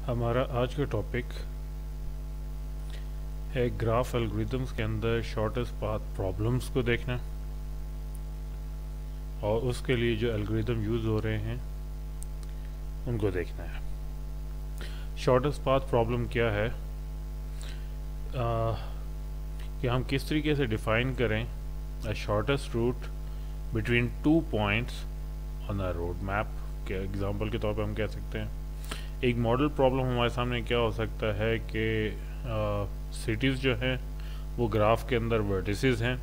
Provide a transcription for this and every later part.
हमारा आज का टॉपिक है ग्राफ एल्गोरिथम्स के अंदर शॉर्टेस्ट पाथ प्रॉब्लम्स को देखना और उसके लिए जो एल्गोरिथम यूज़ हो रहे हैं उनको देखना है। शॉर्टेस्ट पाथ प्रॉब्लम क्या है कि हम किस तरीके से डिफाइन करें a shortest route between two points on a road map के एग्जांपल के तौर पे हम कह सकते हैं। एक मॉडल प्रॉब्लम हमारे सामने क्या हो सकता है कि सिटीज़ जो हैं वो ग्राफ के अंदर वर्टिसेस हैं,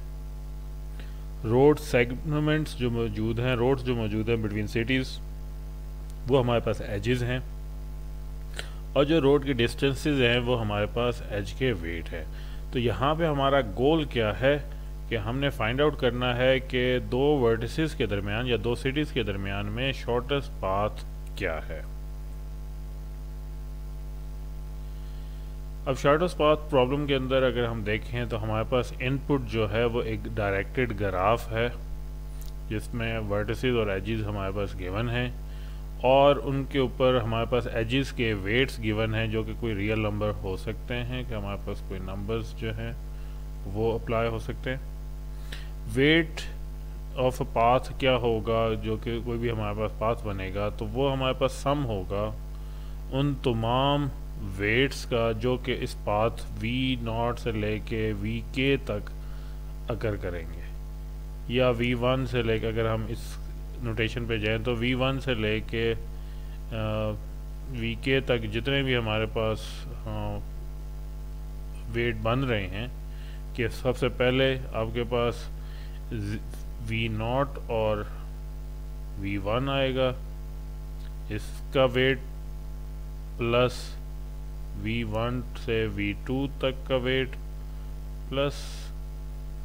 रोड सेगमेंट्स जो मौजूद हैं, रोड्स जो मौजूद हैं बिटवीन सिटीज़ वो हमारे पास एजेस हैं, और जो रोड की डिस्टेंसेस हैं वो हमारे पास एज के वेट है। तो यहाँ पे हमारा गोल क्या है कि हमने फाइंड आउट करना है कि दो वर्टिसेस के दरमियान या दो सिटीज़ के दरमियान में शॉर्टेस्ट पाथ क्या है। अब शॉर्टेस्ट पाथ प्रॉब्लम के अंदर अगर हम देखें तो हमारे पास इनपुट जो है वो एक डायरेक्टेड ग्राफ है जिसमें वर्टिसेस और एजेस हमारे पास गिवन हैं और उनके ऊपर हमारे पास एजेस के वेट्स गिवन हैं जो कि कोई रियल नंबर हो सकते हैं कि हमारे पास कोई नंबर्स जो हैं वो अप्लाई हो सकते हैं। वेट ऑफ अ पाथ क्या होगा, जो कि कोई भी हमारे पास पाथ बनेगा तो वो हमारे पास सम होगा उन तमाम वेट्स का जो कि इस पाथ v0 से लेके vk तक अकर करेंगे, या v1 से लेके, अगर हम इस नोटेशन पे जाएं तो v1 से लेके vk तक जितने भी हमारे पास वेट बन रहे हैं कि सबसे पहले आपके पास v0 और v1 आएगा, इसका वेट प्लस v1 से v2 तक का वेट प्लस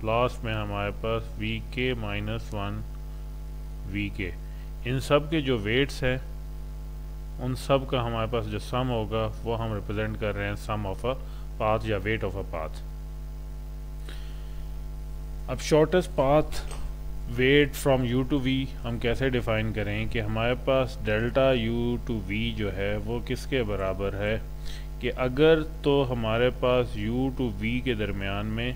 लास्ट में हमारे पास vk -1 vk। इन सब के जो वेट्स हैं उन सब का हमारे पास जो सम होगा वो हम रिप्रेजेंट कर रहे हैं सम ऑफ अ पाथ या वेट ऑफ अ पाथ। अब shortest path weight from u to v हम कैसे डिफाइन करें कि हमारे पास डेल्टा u टू v जो है वो किसके बराबर है कि अगर तो हमारे पास u टू v के दरमियान में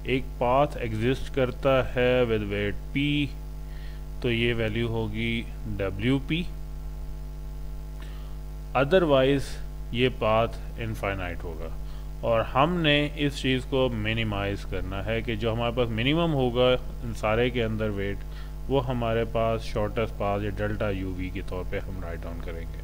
एक पाथ एग्जिस्ट करता है विद वेट p तो ये वैल्यू होगी wp, अदरवाइज ये पाथ इनफाइनाइट होगा। और हमने इस चीज़ को मिनिमाइज करना है कि जो हमारे पास मिनिमम होगा इन सारे के अंदर वेट वो हमारे पास शॉर्टेस्ट पाथ या डेल्टा uv के तौर पे हम राइट डाउन करेंगे।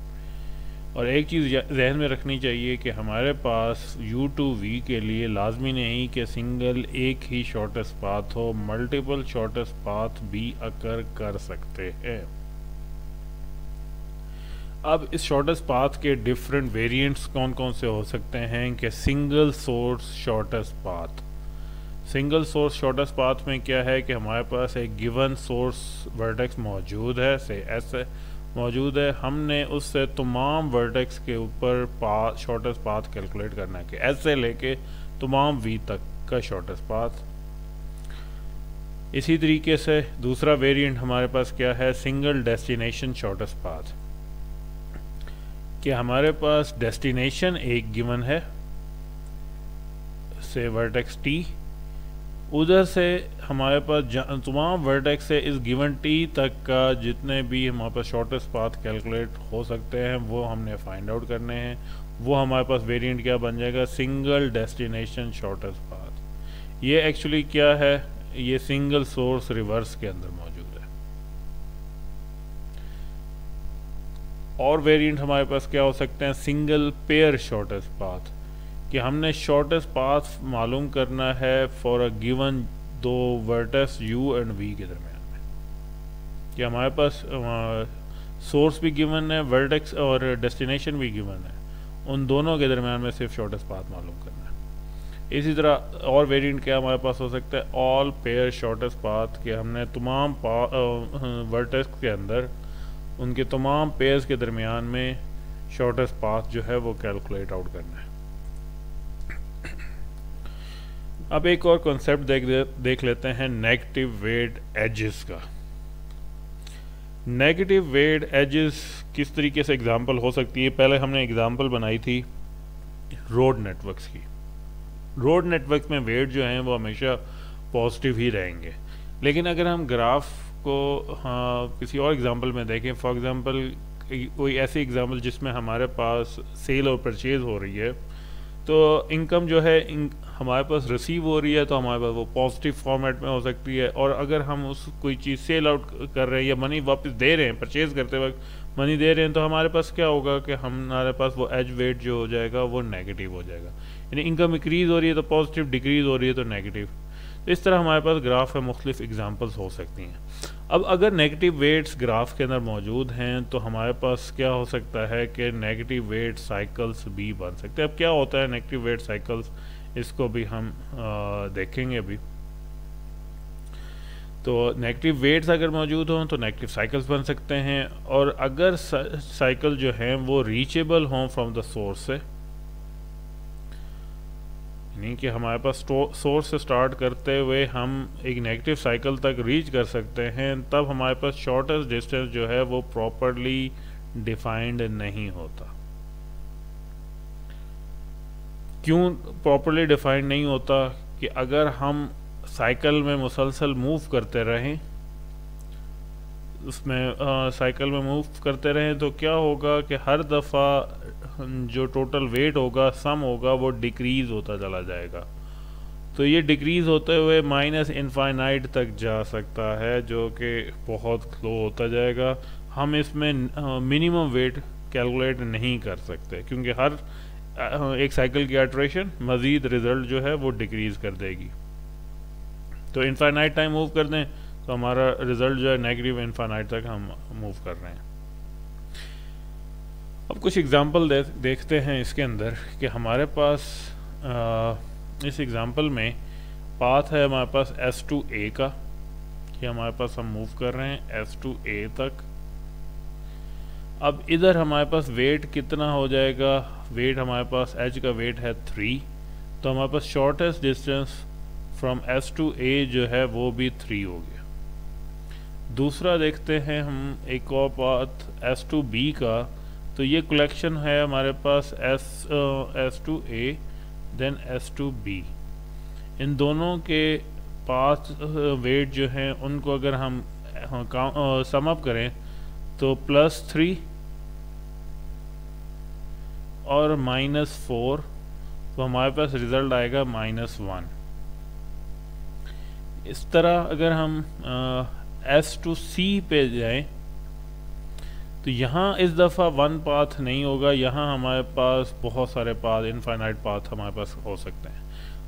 और एक चीज़ जहन में रखनी चाहिए कि हमारे पास u टू v के लिए लाजमी नहीं कि सिंगल एक ही शॉर्टेस्ट पाथ हो, मल्टीपल शॉर्टेस्ट पाथ भी अकर कर सकते हैं। अब इस शॉर्टेस्ट पाथ के डिफरेंट वेरिएंट्स कौन कौन से हो सकते हैं कि single source shortest path. Single source shortest path में क्या है कि हमारे पास एक गिवन सोर्स वर्टेक्स मौजूद है, से ऐसे मौजूद है, हमने उससे तमाम वर्टेक्स के ऊपर शॉर्टेस्ट पाथ कैलकुलेट करना है कि ऐसे लेके तमाम v तक का शॉर्टेस्ट पाथ। इसी तरीके से दूसरा वेरिएंट हमारे पास क्या है, सिंगल डेस्टिनेशन शॉर्टेस्ट पाथ, कि हमारे पास डेस्टिनेशन एक गिवन है से वर्टेक्स t, उधर से हमारे पास तमाम वर्टेक्स से इस गिवन t तक का जितने भी हमारे पास शॉर्टेस्ट पाथ कैलकुलेट हो सकते हैं वो हमने फाइंड आउट करने हैं। वो हमारे पास वेरिएंट क्या बन जाएगा, सिंगल डेस्टिनेशन शॉर्टेस्ट पाथ। ये एक्चुअली क्या है, ये सिंगल सोर्स रिवर्स के अंदर मौजूद है। और वेरिएंट हमारे पास क्या हो सकते हैं, सिंगल पेयर शॉर्टेस्ट पाथ, कि हमने शॉर्टेस्ट पाथ मालूम करना है फॉर अ गिवन दो वर्टेक्स u एंड v के दरमियान में, कि हमारे पास सोर्स भी गिवन है, वर्टेक्स और डेस्टिनेशन भी गिवन है, उन दोनों के दरमियान में सिर्फ शॉर्टेस्ट पाथ मालूम करना है। इसी तरह और वेरिएंट क्या हमारे पास हो सकता है, ऑल पेयर शॉर्टेस्ट पाथ, कि हमने तमाम वर्टेक्स के अंदर उनके तमाम पेयर्स के दरमियान में शॉर्टेस्ट पाथ जो है वो कैलकुलेट आउट करना है। अब एक और कॉन्सेप्ट देख लेते हैं नेगेटिव वेट एजेस का। नेगेटिव वेट एजेस किस तरीके से एग्जांपल हो सकती है। पहले हमने एग्जांपल बनाई थी रोड नेटवर्क्स की। रोड नेटवर्क में वेट जो हैं वो हमेशा पॉजिटिव ही रहेंगे, लेकिन अगर हम ग्राफ को किसी और एग्जांपल में देखें, फॉर एग्जांपल कोई ऐसी एग्जांपल जिसमें हमारे पास सेल और परचेज़ हो रही है, तो इनकम जो है हमारे पास रिसीव हो रही है तो हमारे पास वो पॉजिटिव फॉर्मेट में हो सकती है। और अगर हम उस कोई चीज़ सेल आउट कर रहे हैं या मनी वापस दे रहे हैं, परचेज़ करते वक्त मनी दे रहे हैं, तो हमारे पास क्या होगा कि हमारे पास वो एज वेट जो हो जाएगा वो नेगेटिव हो जाएगा। यानी इनकम इंक्रीज़ हो रही है तो पॉजिटिव, डिक्रीज़ हो रही है तो नेगेटिव। तो इस तरह हमारे पास ग्राफ में मुख्तलिफ एग्जांपल्स हो सकती हैं। अब अगर नेगेटिव वेट्स ग्राफ के अंदर मौजूद हैं तो हमारे पास क्या हो सकता है कि नेगेटिव वेट साइकिल्स भी बन सकते हैं। अब क्या होता है नेगेटिव वेट साइकिल्स, इसको भी हम देखेंगे अभी। तो नेगेटिव वेट्स अगर मौजूद हों तो नेगेटिव साइकिल्स बन सकते हैं, और अगर साइकिल जो हैं वो रीचेबल हों फ्रॉम द सोर्स से, यानी कि हमारे पास सोर्स से स्टार्ट करते हुए हम एक नेगेटिव साइकिल तक रीच कर सकते हैं, तब हमारे पास शॉर्टेस्ट डिस्टेंस जो है वो प्रॉपरली डिफाइंड नहीं होता। क्यों प्रॉपरली डिफाइंड नहीं होता? कि अगर हम साइकिल में मुसलसल मूव करते रहें, उसमें साइकिल में मूव करते रहें, तो क्या होगा कि हर दफ़ा जो टोटल वेट होगा, सम होगा, वो डिक्रीज़ होता चला जाएगा। तो ये डिक्रीज़ होते हुए माइनस इनफाइनाइट तक जा सकता है, जो कि बहुत स्लो होता जाएगा। हम इसमें मिनिमम वेट कैलकुलेट नहीं कर सकते, क्योंकि हर एक साइकिल की आइटरेशन मज़ीद रिज़ल्ट जो है वो डिक्रीज़ कर देगी। तो इनफाइनाइट टाइम मूव कर दें तो हमारा रिज़ल्ट जो है नेगेटिव इनफाइनाइट तक हम मूव कर रहे हैं। अब कुछ एग्जांपल देखते हैं इसके अंदर कि हमारे पास इस एग्जांपल में पाथ है हमारे पास S to A का, कि हमारे पास हम मूव कर रहे हैं S to A तक। अब इधर हमारे पास वेट कितना हो जाएगा? वेट हमारे पास H का वेट है 3, तो हमारे पास shortest distance from S to A जो है वो भी 3 हो गया। दूसरा देखते हैं हम एक और पाथ S to B का, तो ये कलेक्शन है हमारे पास S to A then S to B। इन दोनों के पाथ वेट जो हैं उनको अगर हम सम अप करें तो +3 और -4, तो हमारे पास रिज़ल्ट आएगा -1। इस तरह अगर हम S to C पे जाएं तो यहाँ इस दफ़ा वन पाथ नहीं होगा, यहाँ हमारे पास बहुत सारे पाथ, इनफाइनाइट पाथ हमारे पास हो सकते हैं।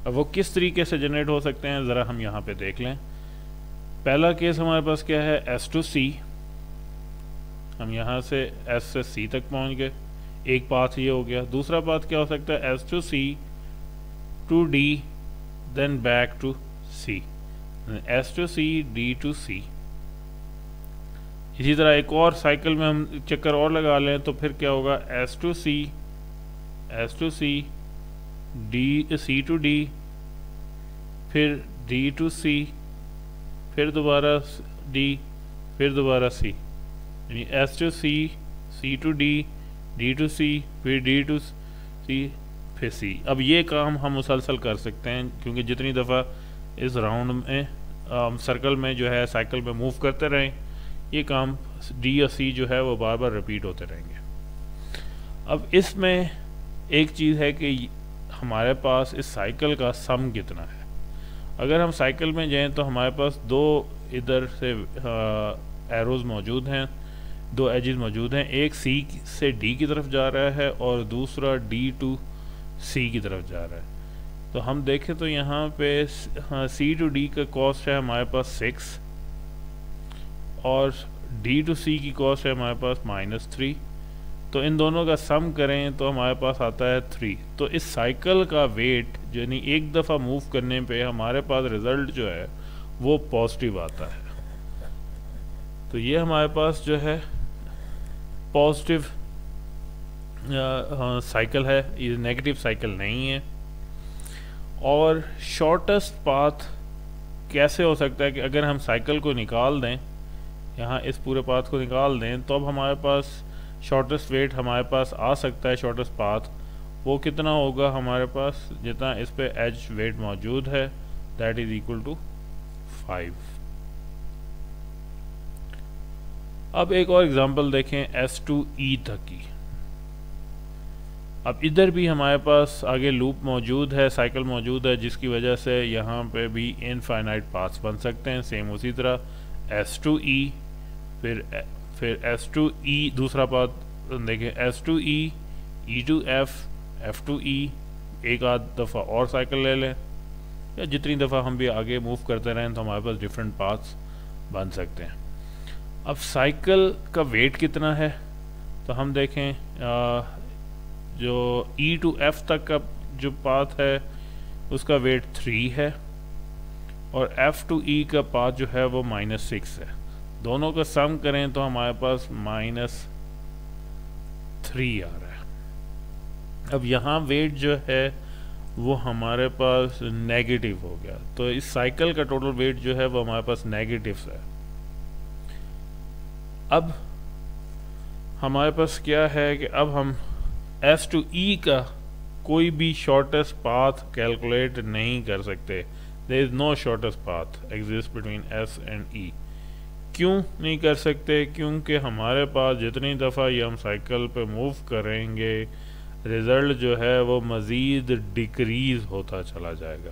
अब वो किस तरीके से जनरेट हो सकते हैं ज़रा हम यहाँ पे देख लें। पहला केस हमारे पास क्या है? S to C। हम यहाँ से S से C तक पहुँच गए, एक पाथ ये हो गया। दूसरा पाथ क्या हो सकता है? S to C to D then back to C, S to C D to C। इसी तरह एक और साइकिल में हम चक्कर और लगा लें तो फिर क्या होगा? S to C D C to D, फिर D to C, फिर दोबारा D, फिर दोबारा C, यानी S to C, C to D, D to C, फिर D to C, फिर C। अब ये काम हम मुसलसल कर सकते हैं, क्योंकि जितनी दफ़ा इस राउंड में सर्कल में जो है साइकिल में मूव करते रहें, ये काम D या C जो है वो बार बार रिपीट होते रहेंगे। अब इसमें एक चीज़ है कि हमारे पास इस साइकिल का सम कितना है। अगर हम साइकिल में जाएं तो हमारे पास दो इधर से एरोज़ मौजूद हैं, दो एजेस मौजूद हैं। एक C से D की तरफ जा रहा है और दूसरा D to C की तरफ जा रहा है। तो हम देखें तो यहाँ पे C to D का कॉस्ट है हमारे पास 6 और D to C की कॉस्ट है हमारे पास -3। तो इन दोनों का सम करें तो हमारे पास आता है 3। तो इस साइकिल का वेट यानी एक दफ़ा मूव करने पे हमारे पास रिज़ल्ट जो है वो पॉजिटिव आता है। तो ये हमारे पास जो है पॉजिटिव साइकिल है, ये नेगेटिव साइकिल नहीं है। और शॉर्टेस्ट पाथ कैसे हो सकता है कि अगर हम साइकिल को निकाल दें, यहाँ इस पूरे पाथ को निकाल दें, तो अब हमारे पास शॉर्टेस्ट वेट हमारे पास आ सकता है, शॉर्टेस्ट पाथ वो कितना होगा हमारे पास, जितना इस पे एज वेट मौजूद है, दैट इज इक्वल टू 5। अब एक और एग्जांपल देखें S2E तक की। अब इधर भी हमारे पास आगे लूप मौजूद है, साइकिल मौजूद है, जिसकी वजह से यहाँ पे भी इनफाइनाइट पाथ्स बन सकते हैं। सेम उसी तरह S2E, फिर S2E दूसरा पाथ देखें, S2E, E2F, F2E, एक आध दफ़ा और साइकिल ले लें, या जितनी दफ़ा हम भी आगे मूव करते रहें तो हमारे पास डिफरेंट पाथ्स बन सकते हैं। अब साइकिल का वेट कितना है, तो हम देखें जो E to F तक का जो पाथ है उसका वेट 3 है, और F to E का पाथ जो है वो -6 है। दोनों का सम करें तो हमारे पास -3 आ रहा है। अब यहाँ वेट जो है वो हमारे पास नेगेटिव हो गया, तो इस साइकिल का टोटल वेट जो है वो हमारे पास नेगेटिव है। अब हमारे पास क्या है कि अब हम S to E का कोई भी शॉर्टेस्ट पाथ कैलकुलेट नहीं कर सकते। There is no shortest path exist between S and E। क्यों नहीं कर सकते? क्योंकि हमारे पास जितनी दफ़ा ये हम साइकिल पे मूव करेंगे रिज़ल्ट जो है वो मज़ीद डिक्रीज़ होता चला जाएगा।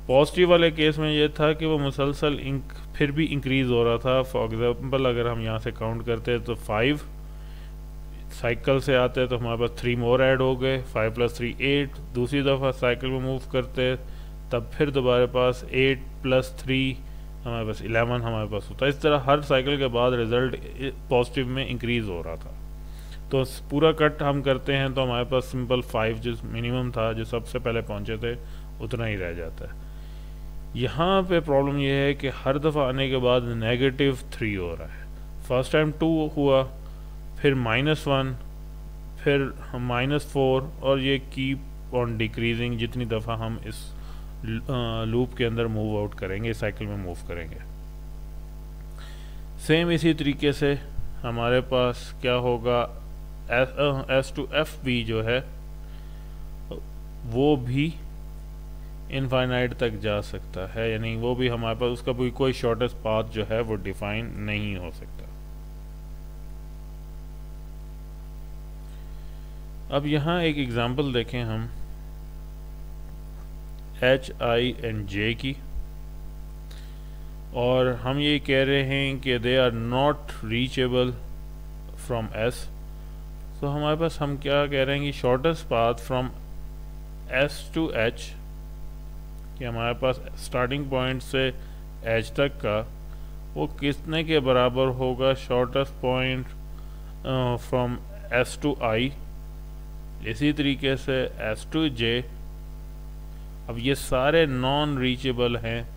पॉजिटिव वाले केस में ये था कि वो मुसलसल फिर भी इंक्रीज़ हो रहा था। फॉर एग्ज़ाम्पल अगर हम यहाँ से काउंट करते तो 5 साइकिल से आते तो हमारे पास 3 मोर ऐड हो गए, 5 + 3 8। दूसरी दफ़ा साइकिल में मूव करते तब फिर दोबारा पास 8 + 3 हमारे पास 11 हमारे पास होता है। इस तरह हर साइकिल के बाद रिज़ल्ट पॉजिटिव में इंक्रीज़ हो रहा था। तो पूरा कट हम करते हैं तो हमारे पास सिंपल 5 जो मिनिमम था, जो सबसे पहले पहुंचे थे, उतना ही रह जाता है। यहाँ पे प्रॉब्लम ये है कि हर दफ़ा आने के बाद -3 हो रहा है। फर्स्ट टाइम 2 हुआ, फिर -1, फिर -4, और ये कीप ऑन डिक्रीजिंग जितनी दफ़ा हम इस लूप के अंदर मूव आउट करेंगे, साइकिल में मूव करेंगे। सेम इसी तरीके से हमारे पास क्या होगा, S to F भी जो है वो भी इनफाइनाइट तक जा सकता है, यानी वो भी हमारे पास उसका भी कोई शॉर्टेस्ट पाथ जो है वो डिफाइन नहीं हो सकता। अब यहाँ एक एग्जांपल देखें हम H, I and J की, और हम ये कह रहे हैं कि they are not reachable from S। तो हमारे पास हम क्या कह रहे हैं कि shortest path from S to H, कि हमारे पास स्टार्टिंग पॉइंट से H तक का वो कितने के बराबर होगा, shortest point from S to I। इसी तरीके से S to J। अब ये सारे नॉन रीचेबल हैं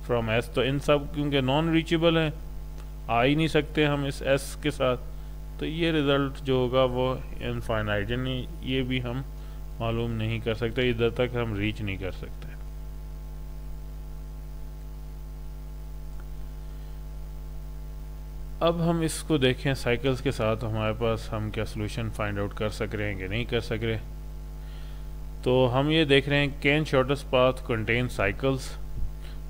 फ्रॉम S, तो इन सब क्योंकि नॉन रीचेबल हैं आ ही नहीं सकते हम इस S के साथ, तो ये रिज़ल्ट जो होगा वो इनफाइनाइट, यानी ये भी हम मालूम नहीं कर सकते, इधर तक हम रीच नहीं कर सकते। अब हम इसको देखें साइकिल्स के साथ, हमारे पास हम क्या सोल्यूशन फाइंड आउट कर सक रहे हैं कि नहीं कर सक रहे। तो हम ये देख रहे हैं can shortest path contain cycles.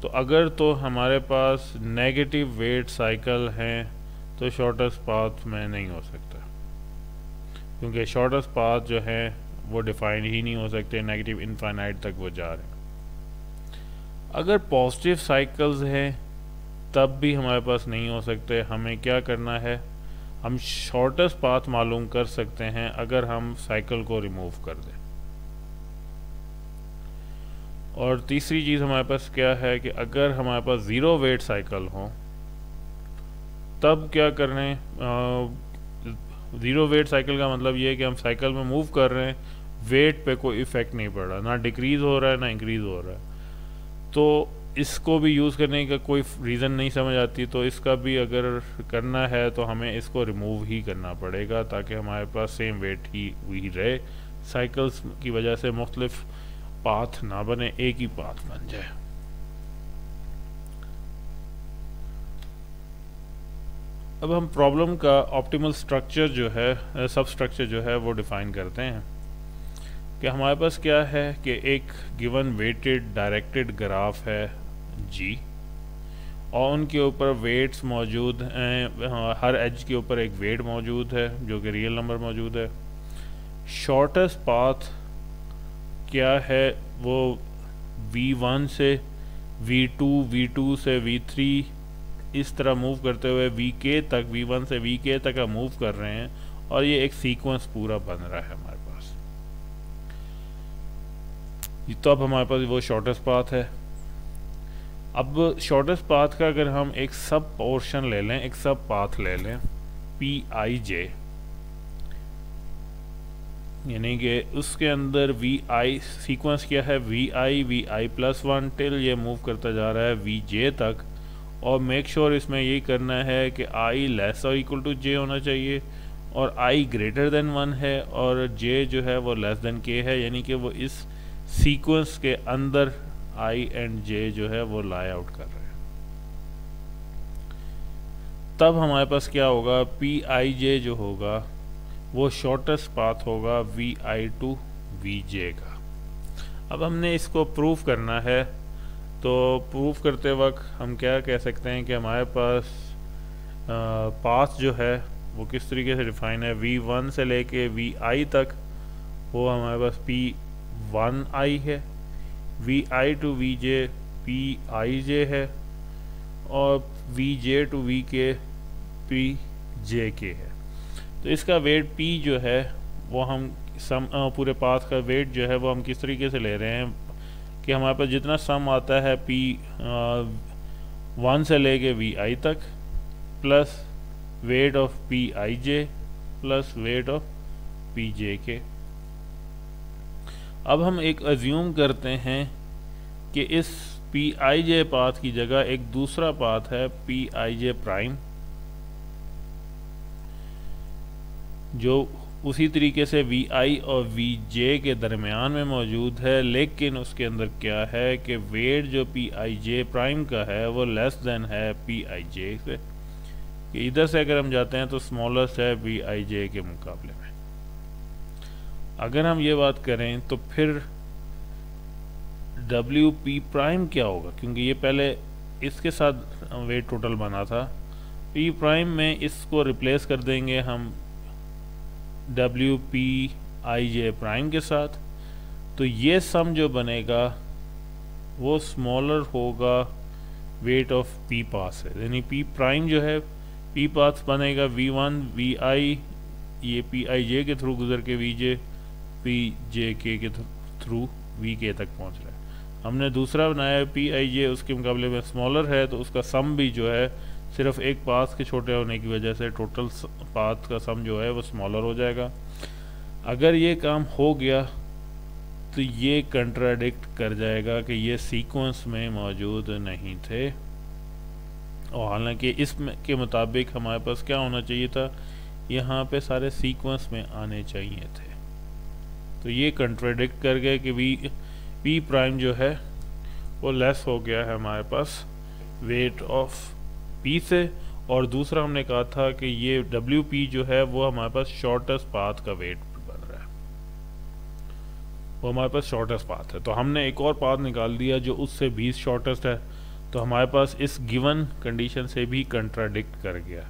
तो अगर तो हमारे पास नेगेटिव वेट साइकिल हैं तो शॉर्टेस्ट पाथ में नहीं हो सकता, क्योंकि शॉर्टेस्ट पाथ जो है वो डिफाइन ही नहीं हो सकते, नेगेटिव इनफाइनाइट तक वो जा रहे हैं। अगर पॉजिटिव साइकिल्स हैं तब भी हमारे पास नहीं हो सकते। हमें क्या करना है, हम शॉर्टेस्ट पाथ मालूम कर सकते हैं अगर हम साइकिल को रिमूव कर दें। और तीसरी चीज़ हमारे पास क्या है कि अगर हमारे पास 0 वेट साइकिल हो तब क्या करने, 0 वेट साइकिल का मतलब ये है कि हम साइकिल में मूव कर रहे हैं, वेट पे कोई इफ़ेक्ट नहीं पड़ रहा, ना डिक्रीज़ हो रहा है ना इंक्रीज़ हो रहा है। तो इसको भी यूज़ करने का कोई रीज़न नहीं समझ आती, तो इसका भी अगर करना है तो हमें इसको रिमूव ही करना पड़ेगा ताकि हमारे पास सेम वेट ही वही रहे, साइकिल्स की वजह से मुख्तलिफ पाथ ना बने, एक ही पाथ बन जाए। अब हम प्रॉब्लम का ऑप्टिमल स्ट्रक्चर जो है, सब स्ट्रक्चर जो है वो डिफाइन करते हैं कि हमारे पास क्या है कि एक गिवन वेटेड डायरेक्टेड ग्राफ है जी, और उनके ऊपर वेट्स मौजूद हैं, हर एज के ऊपर एक वेट मौजूद है जो कि रियल नंबर मौजूद है। शॉर्टेस्ट पाथ क्या है, वो v1 से v2, v2 से v3 इस तरह मूव करते हुए vk तक, v1 से vk तक हम मूव कर रहे हैं, और ये एक सीक्वेंस पूरा बन रहा है हमारे पास। तो अब हमारे पास वो शॉर्टेस्ट पाथ है। अब शॉर्टेस्ट पाथ का अगर हम एक सब पोर्शन ले लें, एक सब पाथ ले लें pij, यानी कि उसके अंदर vi सीक्वेंस क्या है, vi प्लस 1 टिल ये मूव करता जा रहा है vj तक, और मेक श्योर इसमें यही करना है कि i लेस और इक्वल टू j होना चाहिए, और i ग्रेटर देन 1 है, और j जो है वो लेस देन k है, यानी कि वो इस सीक्वेंस के अंदर i एंड j जो है वो लाई आउट कर रहे हैं। तब हमारे पास क्या होगा, pij जो होगा वो शॉर्टेस्ट पाथ होगा vi टू vj का। अब हमने इसको प्रूव करना है, तो प्रूफ करते वक्त हम क्या कह सकते हैं कि हमारे पास पाथ जो है वो किस तरीके से डिफाइन है, v1 से लेके vi तक वो हमारे पास p1i है, vi टू vj pij है, और vj टू vk pjk है। तो इसका वेट p जो है वो हम पूरे पाथ का वेट जो है वो हम किस तरीके से ले रहे हैं कि हमारे पास जितना सम आता है p1 से लेके vi तक plus weight of pij plus weight of pjk। अब हम एक अज्यूम करते हैं कि इस pij पाथ की जगह एक दूसरा पाथ है pij प्राइम, जो उसी तरीके से vi और vj के दरमियान में मौजूद है, लेकिन उसके अंदर क्या है कि वेट जो pij प्राइम का है वो लेस देन है pij से, कि इधर से अगर हम जाते हैं तो स्मॉलेस्ट है vij के मुकाबले में। अगर हम ये बात करें तो फिर wp प्राइम क्या होगा, क्योंकि ये पहले इसके साथ वेट टोटल बना था, p प्राइम में इसको रिप्लेस कर देंगे हम wpij प्राइम के साथ, तो ये सम जो बनेगा वो स्मॉलर होगा वेट ऑफ p पाथ से, यानी p प्राइम जो है p पाथ बनेगा v1 vi ये pij के थ्रू गुजर के vj pjk के थ्रू vk तक पहुंच रहा है। हमने दूसरा बनाया pij उसके मुकाबले में स्मॉलर है, तो उसका सम भी जो है सिर्फ एक पाथ के छोटे होने की वजह से टोटल पाथ का सम जो है वो स्मॉलर हो जाएगा। अगर ये काम हो गया तो ये कंट्राडिक्ट कर जाएगा कि ये सीक्वेंस में मौजूद नहीं थे, और हालांकि इसके मुताबिक हमारे पास क्या होना चाहिए था, यहाँ पे सारे सीक्वेंस में आने चाहिए थे। तो ये कंट्राडिक्ट कर गए कि p प्राइम जो है वो लेस हो गया है हमारे पास वेट ऑफ p से, और दूसरा हमने कहा था कि ये wp जो है वो हमारे पास शॉर्टेस्ट पाथ का वेट बन रहा है, वो हमारे पास शॉर्टेस्ट पाथ है। तो हमने एक और पाथ निकाल दिया जो उससे 20 शॉर्टेस्ट है, तो हमारे पास इस गिवन कंडीशन से भी कंट्राडिक्ट कर गया।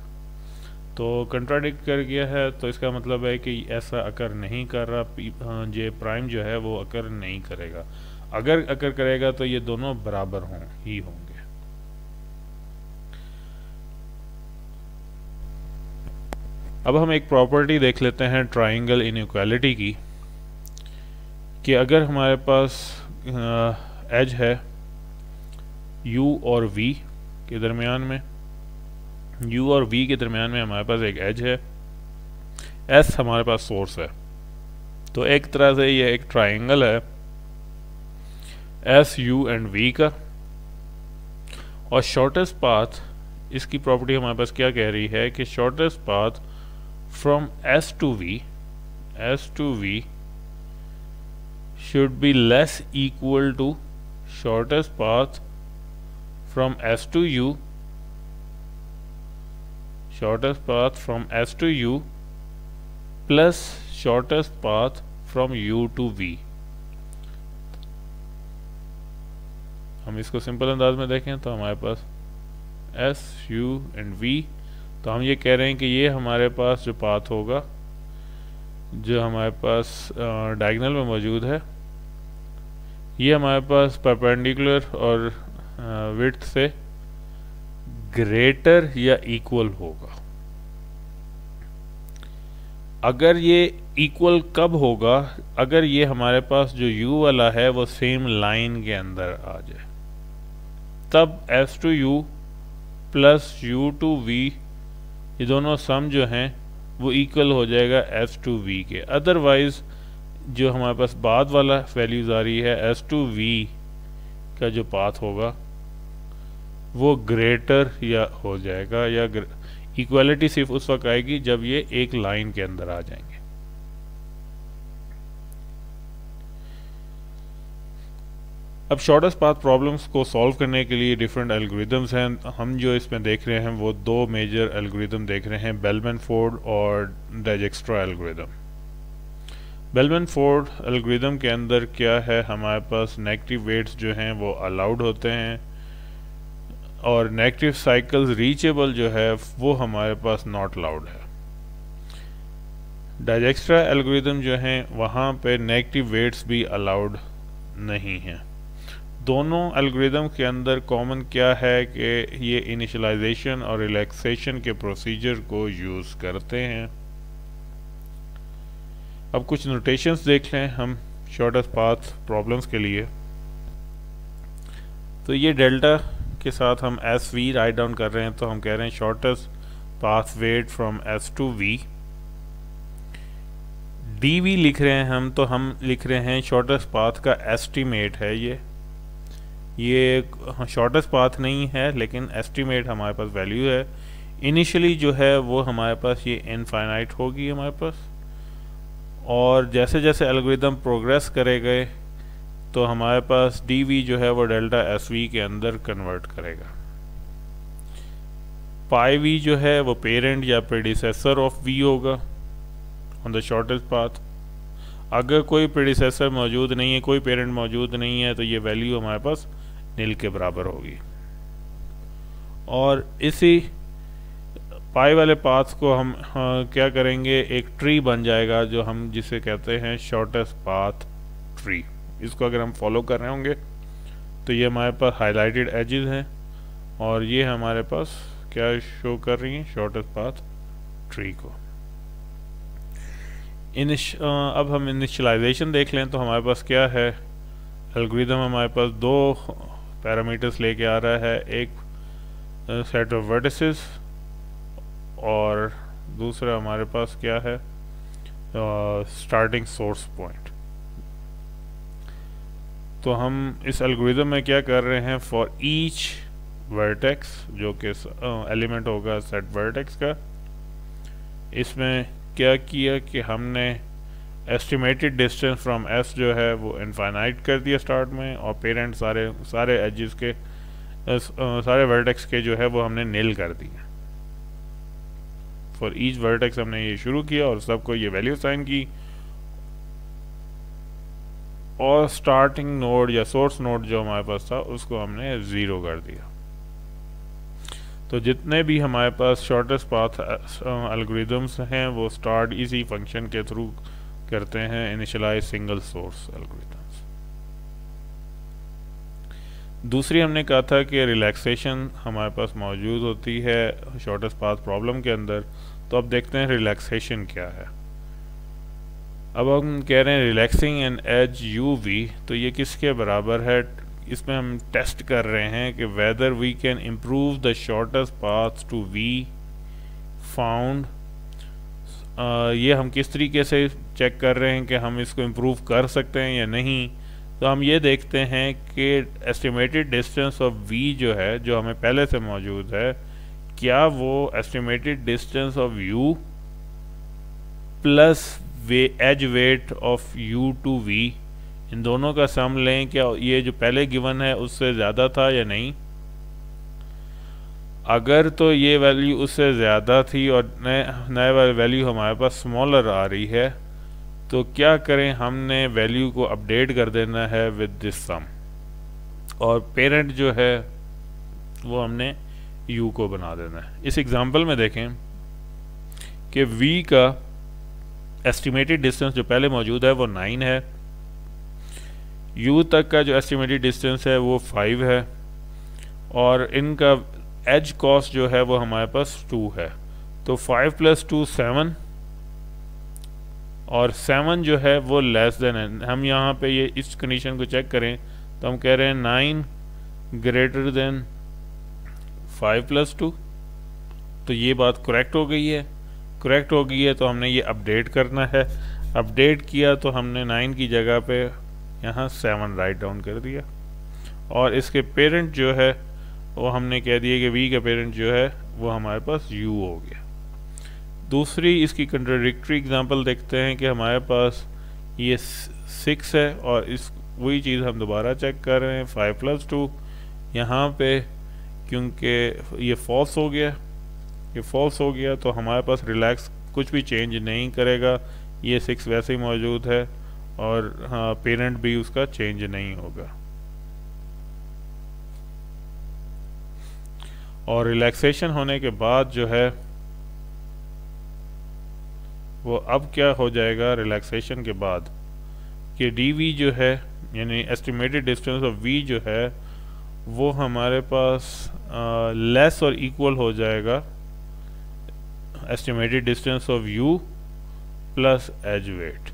तो कंट्राडिक्ट कर गया है तो इसका मतलब है कि ऐसा अकर नहीं कर रहा, जे प्राइम जो है वो अकर नहीं करेगा। अगर अकर करेगा तो ये दोनों बराबर ही होंगे। अब हम एक प्रॉपर्टी देख लेते हैं ट्राइंगल इनइक्वालिटी की, कि अगर हमारे पास एज है u और v के दरमियान में, u और v के दरमियान में हमारे पास एक एज है, s हमारे पास सोर्स है, तो एक तरह से ये एक ट्राइंगल है s u एंड v का। और शॉर्टेस्ट पाथ, इसकी प्रॉपर्टी हमारे पास क्या कह रही है कि shortest path from s to v should be less equal to shortest path from s to u shortest path from S to U plus shortest path from U to V। हम इसको simple अंदाज में देखें तो हमारे पास S, U and V, तो हम ये कह रहे हैं कि ये हमारे पास जो पाथ होगा जो हमारे पास डायगोनल में मौजूद है, ये हमारे पास परपेंडिकुलर और विड्थ से ग्रेटर या इक्वल होगा। अगर ये इक्वल कब होगा? अगर ये हमारे पास जो U वाला है वो सेम लाइन के अंदर आ जाए, तब S to U plus U to V ये दोनों सम जो हैं वो इक्वल हो जाएगा S to V के। अदरवाइज जो हमारे पास बाद वाला वैल्यूज आ रही है S to V का जो पाथ होगा वो ग्रेटर या हो जाएगा, या इक्वालिटी सिर्फ उस वक्त आएगी जब ये एक लाइन के अंदर आ जाएंगे। अब शॉर्टेस्ट पाथ प्रॉब्लम्स को सॉल्व करने के लिए डिफरेंट एल्गोरिदम्स हैं। हम जो इसमें देख रहे हैं वो दो मेजर एल्गोरिदम देख रहे हैं, बेलमैन-फोर्ड और डाइजेक्स्ट्रा एल्गोरिदम। बेलमैन-फोर्ड एल्गोरिदम के अंदर क्या है, हमारे पास नेगेटिव वेट्स जो हैं वो अलाउड होते हैं और नेगेटिव साइकिल्स रीचेबल जो है वो हमारे पास नॉट अलाउड है। डाइजेक्स्ट्रा एल्गोरिदम जो हैं वहाँ पे नेगेटिव वेट्स भी अलाउड नहीं हैं। दोनों एल्गोरिदम के अंदर कॉमन क्या है कि ये इनिशियलाइजेशन और रिलैक्सेशन के प्रोसीजर को यूज़ करते हैं। अब कुछ नोटेशंस देख लें हम शॉर्टेस्ट पाथ प्रॉब्लम्स के लिए। तो ये डेल्टा के साथ हम एस वी राइट डाउन कर रहे हैं, तो हम कह रहे हैं shortest path weight from s to v. D v लिख रहे हैं हम, तो हम लिख रहे हैं शॉर्टेस्ट पाथ का एस्टिमेट है ये शॉर्टेस्ट पाथ नहीं है लेकिन एस्टिमेट हमारे पास वैल्यू है। इनिशियली जो है वो हमारे पास ये इनफाइनाइट होगी हमारे पास, और जैसे जैसे एल्गोरिदम प्रोग्रेस करे गए तो हमारे पास डी वी जो है वो डेल्टा एस वी के अंदर कन्वर्ट करेगा। पाई वी जो है वो पेरेंट या प्रेडिसेसर ऑफ वी होगा ऑन द शॉर्टेस्ट पाथ। अगर कोई प्रेडिसेसर मौजूद नहीं है, कोई पेरेंट मौजूद नहीं है, तो ये वैल्यू हमारे पास नील के बराबर होगी। और इसी पाई वाले पाथ को हम क्या करेंगे, एक ट्री बन जाएगा जो हम जिसे कहते हैं शॉर्टेस्ट पाथ ट्री। इसको अगर हम फॉलो कर रहे होंगे तो ये हमारे पास हाईलाइटेड एजेस हैं और ये हमारे पास क्या शो कर रही हैं, शॉर्टेस्ट पाथ ट्री को। अब हम इनिशियलाइजेशन देख लें तो हमारे पास क्या है, एल्गोरिदम हमारे पास दो पैरामीटर्स लेके आ रहा है, एक सेट ऑफ वर्टिसेस और दूसरा हमारे पास क्या है, स्टार्टिंग सोर्स पॉइंट। तो हम इस एल्गोरिदम में क्या कर रहे हैं, फॉर ईच वर्टेक्स जो कि एलिमेंट होगा सेट वर्टेक्स का, इसमें क्या किया कि हमने एस्टिमेटेड डिस्टेंस फ्रॉम एस जो है वो इनफाइनाइट कर दिया स्टार्ट में, और पेरेंट सारे एजेस के सारे वर्टेक्स के जो है वो हमने नील कर दिया। फॉर ईच वर्टेक्स हमने ये शुरू किया और सबको ये वैल्यू साइन की, और स्टार्टिंग नोड या सोर्स नोड जो हमारे पास था उसको हमने 0 कर दिया। तो जितने भी हमारे पास शॉर्टेस्ट पाथ एल्गोरिदम्स हैं वो स्टार्ट इसी फंक्शन के थ्रू करते हैं, इनिशियलाइज सिंगल सोर्स एल्गोरिदम्स। दूसरी हमने कहा था कि रिलैक्सेशन हमारे पास मौजूद होती है शॉर्टेस्ट पाथ प्रॉब्लम के अंदर। तो अब देखते हैं रिलैक्सेशन क्या है। अब हम कह रहे हैं relaxing an edge u v, तो ये किसके बराबर है, इसमें हम टेस्ट कर रहे हैं कि whether we can improve the shortest path to v found. ये हम किस तरीके से चेक कर रहे हैं कि हम इसको इम्प्रूव कर सकते हैं या नहीं। तो हम ये देखते हैं कि एस्टिमेटेड डिस्टेंस ऑफ वी जो है, जो हमें पहले से मौजूद है, क्या वो estimated distance of u plus edge weight of u to v, इन दोनों का सम लें, क्या ये जो पहले गिवन है उससे ज़्यादा था या नहीं। अगर तो ये वैल्यू उससे ज़्यादा थी और नए वाली वैल्यू हमारे पास स्मॉलर आ रही है, तो क्या करें, हमने वैल्यू को अपडेट कर देना है विद दिस सम, और पेरेंट जो है वो हमने u को बना देना है। इस एग्जांपल में देखें कि v का एस्टिमेटेड डिस्टेंस जो पहले मौजूद है वो 9 है, u तक का जो एस्टिमेटेड डिस्टेंस है वो 5 है, और इनका एज कॉस्ट जो है वो हमारे पास 2 है। तो 5 + 2 7, और 7 जो है वो लेस देन है। हम यहाँ पे ये इस कंडीशन को चेक करें तो हम कह रहे हैं 9 ग्रेटर देन 5 + 2, तो ये बात करेक्ट हो गई है। करेक्ट हो गई है तो हमने ये अपडेट करना है। अपडेट किया तो हमने 9 की जगह पे यहाँ 7 राइट डाउन कर दिया, और इसके पेरेंट जो है वो हमने कह दिया कि v का पेरेंट जो है वो हमारे पास u हो गया। दूसरी इसकी कंट्राडिक्टरी एग्जांपल देखते हैं कि हमारे पास ये 6 है, और इस वही चीज़ हम दोबारा चेक कर रहे हैं 5 + 2, यहाँ पे क्योंकि ये फॉल्स हो गया, ये फॉल्स हो गया तो हमारे पास रिलैक्स कुछ भी चेंज नहीं करेगा, ये 6 वैसे ही मौजूद है, और हाँ पेरेंट भी उसका चेंज नहीं होगा। और रिलैक्सेशन होने के बाद जो है वो अब क्या हो जाएगा रिलैक्सेशन के बाद, कि dv जो है यानी एस्टिमेटेड डिस्टेंस ऑफ v जो है वो हमारे पास लेस और इक्वल हो जाएगा estimated distance of u plus edge weight.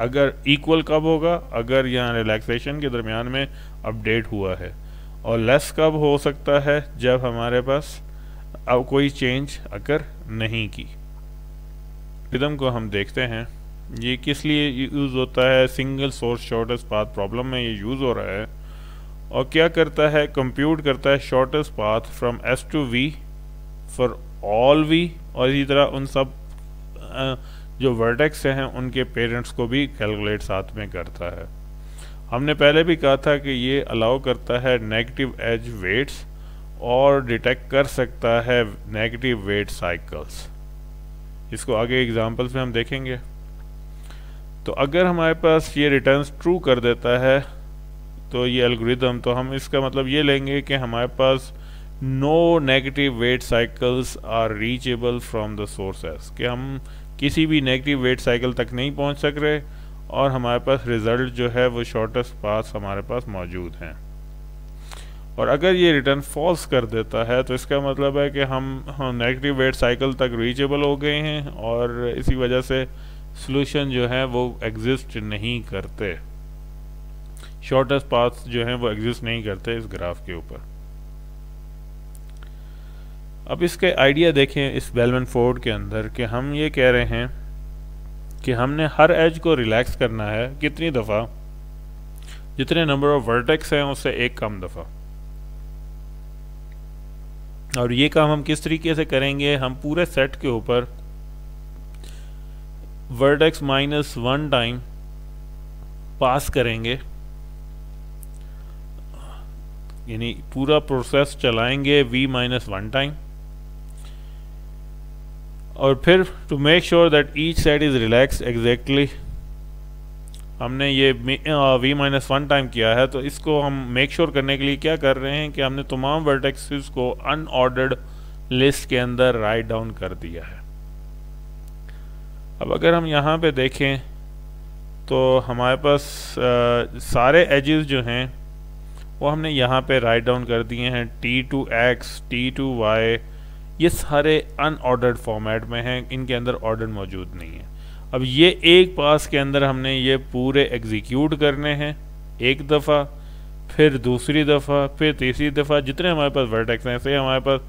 अगर इक्वल कब होगा, अगर यहाँ रिलैक्सेशन के दरमियान में अपडेट हुआ है, और लेस कब हो सकता है, जब हमारे पास अब कोई चेंज अगर नहीं की। रिदम को हम देखते हैं ये किस लिए यूज़ होता है। Single source shortest path problem में ये यूज़ हो रहा है, और क्या करता है, कंप्यूट करता है shortest path from s to v for all v, और इसी तरह उन सब जो वर्टेक्स हैं उनके पेरेंट्स को भी कैलकुलेट साथ में करता है। हमने पहले भी कहा था कि ये अलाउ करता है नेगेटिव एज वेट्स, और डिटेक्ट कर सकता है नेगेटिव वेट साइकिल्स। इसको आगे एग्जांपल्स में हम देखेंगे। तो अगर हमारे पास ये रिटर्न्स ट्रू कर देता है तो ये एल्गोरिदम, तो हम इसका मतलब ये लेंगे कि हमारे पास no negative weight cycles are reachable from the sources, कि हम किसी भी नेगेटिव वेट साइकिल तक नहीं पहुंच सक रहे, और हमारे पास रिजल्ट जो है वो शॉर्टेस्ट पाथ हमारे पास मौजूद हैं। और अगर ये रिटर्न फॉल्स कर देता है तो इसका मतलब है कि हम नेगेटिव वेट साइकिल तक रीचेबल हो गए हैं, और इसी वजह से सॉल्यूशन जो है वो एग्जिस्ट नहीं करते, शॉर्टेस्ट पाथ जो हैं वो एग्जिस्ट नहीं करते इस ग्राफ के ऊपर। अब इसके आइडिया देखें इस बेलमैन फोर्ड के अंदर, कि हम ये कह रहे हैं कि हमने हर एज को रिलैक्स करना है कितनी दफ़ा, जितने नंबर ऑफ वर्टेक्स हैं उससे एक कम दफ़ा। और ये काम हम किस तरीके से करेंगे, हम पूरे सेट के ऊपर वर्टेक्स -1 टाइम पास करेंगे, यानी पूरा प्रोसेस चलाएंगे v-1 टाइम, और फिर to make sure that each set is relax exactly हमने ये v-1 टाइम किया है। तो इसको हम मेक श्योर करने के लिए क्या कर रहे हैं कि हमने तमाम वर्टेक्सेस को अनऑर्डर्ड लिस्ट के अंदर राइट डाउन कर दिया है। अब अगर हम यहाँ पे देखें तो हमारे पास सारे एजेस जो हैं वो हमने यहाँ पे राइट डाउन कर दिए हैं, t2x, t2y, ये सारे अनऑर्डर्ड फॉर्मेट में हैं, इनके अंदर ऑर्डर मौजूद नहीं है। अब ये एक पास के अंदर हमने ये पूरे एग्जीक्यूट करने हैं एक दफ़ा, फिर दूसरी दफ़ा, फिर तीसरी दफ़ा, जितने हमारे पास वर्टेक्स हैं, ऐसे हमारे पास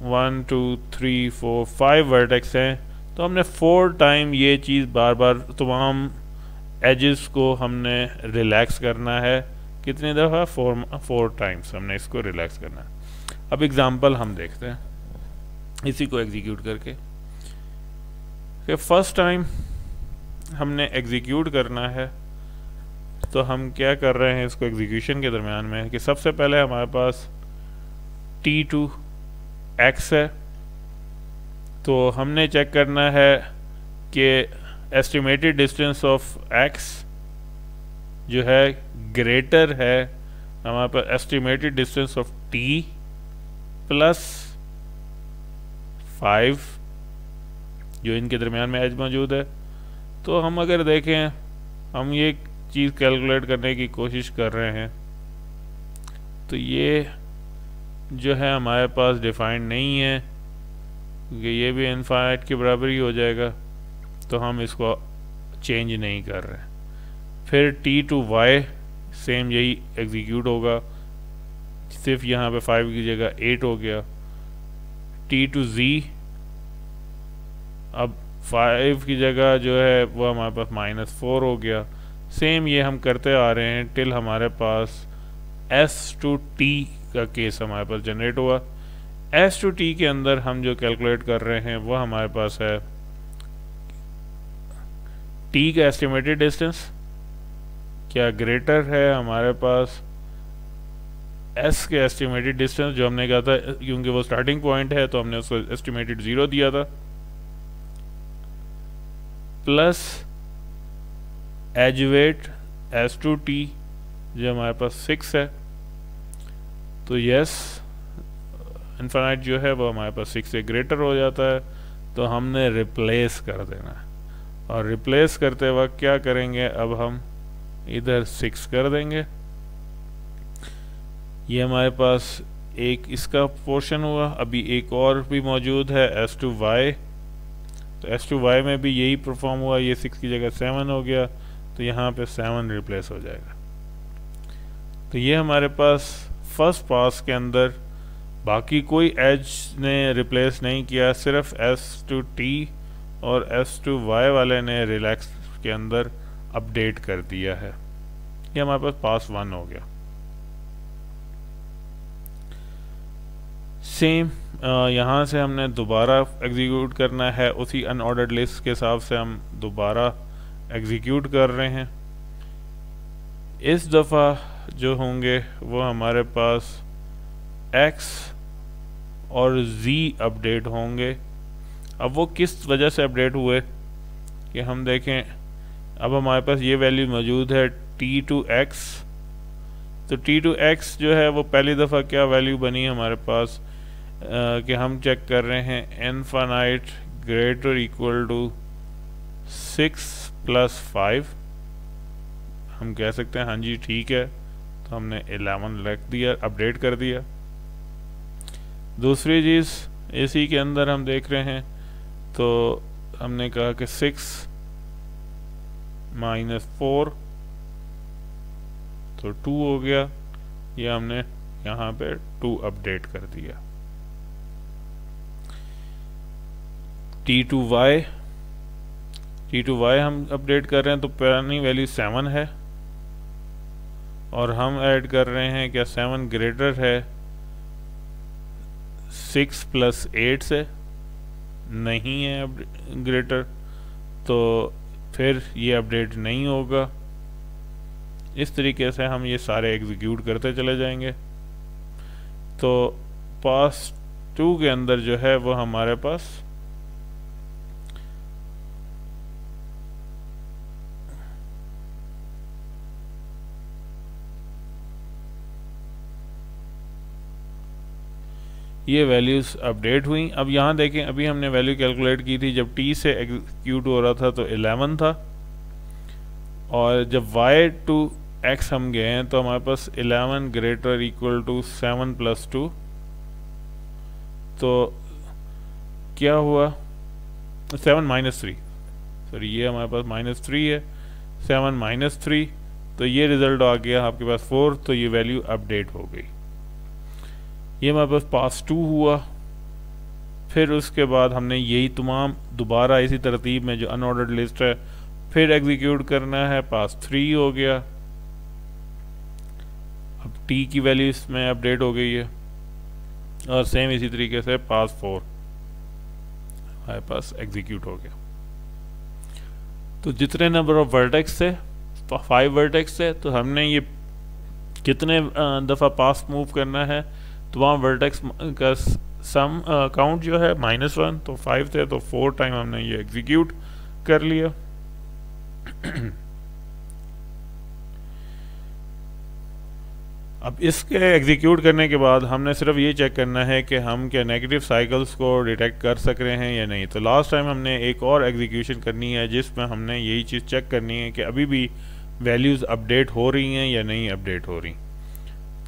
1 2 3 4 5 वर्टेक्स हैं, तो हमने 4 टाइम ये चीज़ बार बार तमाम एजेस को हमने रिलैक्स करना है। कितनी दफ़ा? 4 टाइम्स हमने इसको रिलैक्स करना है। अब एग्जांपल हम देखते हैं इसी को एग्जीक्यूट करके, कि फर्स्ट टाइम हमने एग्जीक्यूट करना है तो हम क्या कर रहे हैं इसको एग्जीक्यूशन के दरमियान में कि सबसे पहले हमारे पास T2x है, तो हमने चेक करना है कि एस्टिमेटेड डिस्टेंस ऑफ x जो है ग्रेटर है हमारे पास estimated distance of t plus 5 जो इनके दरमियान में एज मौजूद है। तो हम अगर देखें, हम ये चीज़ कैलकुलेट करने की कोशिश कर रहे हैं, तो ये जो है हमारे पास डिफाइंड नहीं है क्योंकि ये भी इनफाइनाइट के बराबर ही हो जाएगा, तो हम इसको चेंज नहीं कर रहे। फिर T2y सेम यही एग्जीक्यूट होगा, सिर्फ यहाँ पे 5 की जगह 8 हो गया। T2z अब 5 की जगह जो है वो हमारे पास -4 हो गया। सेम ये हम करते आ रहे हैं टिल हमारे पास S2t का केस हमारे पास जनरेट हुआ। S2t के अंदर हम जो कैलकुलेट कर रहे हैं वो हमारे पास है t का एस्टिमेटेड डिस्टेंस क्या ग्रेटर है हमारे पास s के एस्टिमेटेड डिस्टेंस, जो हमने कहा था क्योंकि वो स्टार्टिंग पॉइंट है तो हमने उसको एस्टिमेटेड 0 दिया था, प्लस एज वेट S2t जो हमारे पास 6 है। तो यस इनफाइनाइट जो है वो हमारे पास 6 से ग्रेटर हो जाता है, तो हमने रिप्लेस कर देना है। और रिप्लेस करते वक्त क्या करेंगे, अब हम इधर 6 कर देंगे। ये हमारे पास एक इसका पोर्शन हुआ। अभी एक और भी मौजूद है S2y, तो S2y में भी यही परफॉर्म हुआ। ये 6 की जगह 7 हो गया, तो यहाँ पे 7 रिप्लेस हो जाएगा। तो ये हमारे पास फर्स्ट पास के अंदर बाकी कोई एज ने रिप्लेस नहीं किया, सिर्फ S2t और S2y वाले ने रिलैक्स के अंदर अपडेट कर दिया है। ये हमारे पास 1 हो गया। सेम यहाँ से हमने दोबारा एग्जीक्यूट करना है, उसी अनऑर्डर्ड लिस्ट के हिसाब से हम दोबारा एग्जीक्यूट कर रहे हैं। इस दफ़ा जो होंगे वो हमारे पास x और z अपडेट होंगे। अब वो किस वजह से अपडेट हुए कि हम देखें, अब हमारे पास ये वैल्यू मौजूद है T2x, तो T2x जो है वो पहली दफ़ा क्या वैल्यू बनी हमारे पास कि हम चेक कर रहे हैं इनफाइनाइट ग्रेटर इक्वल टू 6 + 5। हम कह सकते हैं हाँ जी ठीक है, तो हमने 11 रख दिया, अपडेट कर दिया। दूसरी चीज़ इसी के अंदर हम देख रहे हैं, तो हमने कहा कि 6 - 4 तो 2 हो गया। ये हमने यहाँ पे 2 अपडेट कर दिया। T2y हम अपडेट कर रहे हैं, तो पुरानी वैल्यू 7 है और हम ऐड कर रहे हैं क्या 7 ग्रेटर है 6 + 8 से, नहीं है ग्रेटर, तो फिर ये अपडेट नहीं होगा। इस तरीके से हम ये सारे एग्जीक्यूट करते चले जाएंगे। तो पास 2 के अंदर जो है वो हमारे पास ये वैल्यूज़ अपडेट हुई। अब यहाँ देखें, अभी हमने वैल्यू कैलकुलेट की थी जब t से एग्जीक्यूट हो रहा था तो 11 था, और जब y to x हम गए हैं तो हमारे पास 11 ग्रेटर इक्वल टू 7 + 2। तो क्या हुआ 7 - 3, सॉरी ये हमारे पास -3 है, 7 - 3, तो ये रिज़ल्ट आ गया आपके पास 4, तो ये वैल्यू अपडेट हो गई। ये हमारे पास 2 हुआ। फिर उसके बाद हमने यही तमाम दोबारा इसी तरतीब में जो अनऑर्डर्ड लिस्ट है फिर एग्जीक्यूट करना है। पास 3 हो गया। अब t की वैल्यू इसमें अपडेट हो गई है, और सेम इसी तरीके से पास 4 हमारे पास एग्जीक्यूट हो गया। तो जितने नंबर ऑफ वर्टेक्स थे 5 वर्टेक्स है, तो हमने ये कितने दफ़ा पास मूव करना है, तो वहाँ वर्टेक्स का सम काउंट जो है -1, तो 5 थे तो 4 टाइम हमने ये एग्जीक्यूट कर लिया। अब इसके एग्जीक्यूट करने के बाद हमने सिर्फ ये चेक करना है कि हम क्या नेगेटिव साइकिल्स को डिटेक्ट कर सक रहे हैं या नहीं। तो लास्ट टाइम हमने एक और एग्जीक्यूशन करनी है जिसमें हमने यही चीज़ चेक करनी है कि अभी भी वैल्यूज़ अपडेट हो रही हैं या नहीं अपडेट हो रही।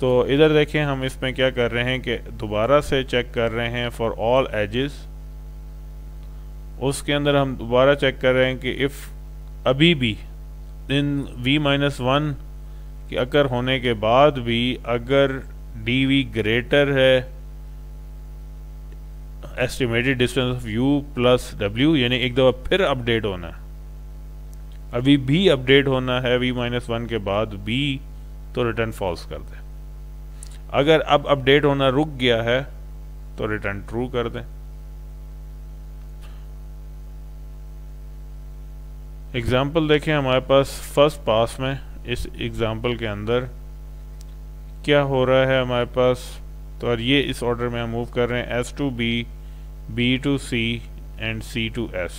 तो इधर देखें, हम इसमें क्या कर रहे हैं कि दोबारा से चेक कर रहे हैं फॉर ऑल एजेस। उसके अंदर हम दोबारा चेक कर रहे हैं कि इफ़ अभी भी इन v-1 कि अगर होने के बाद भी अगर dv ग्रेटर है estimated distance of u plus w, यानी एक दफ़ा फिर अपडेट होना है, अभी भी अपडेट होना है v-1 के बाद भी, तो रिटर्न फॉल्स कर दें। अगर अब अपडेट होना रुक गया है तो रिटर्न ट्रू कर दें। एग्जाम्पल देखें हमारे पास फर्स्ट पास में, इस एग्जाम्पल के अंदर क्या हो रहा है हमारे पास। तो और ये इस ऑर्डर में हम मूव कर रहे हैं S to B, B to C and C to S।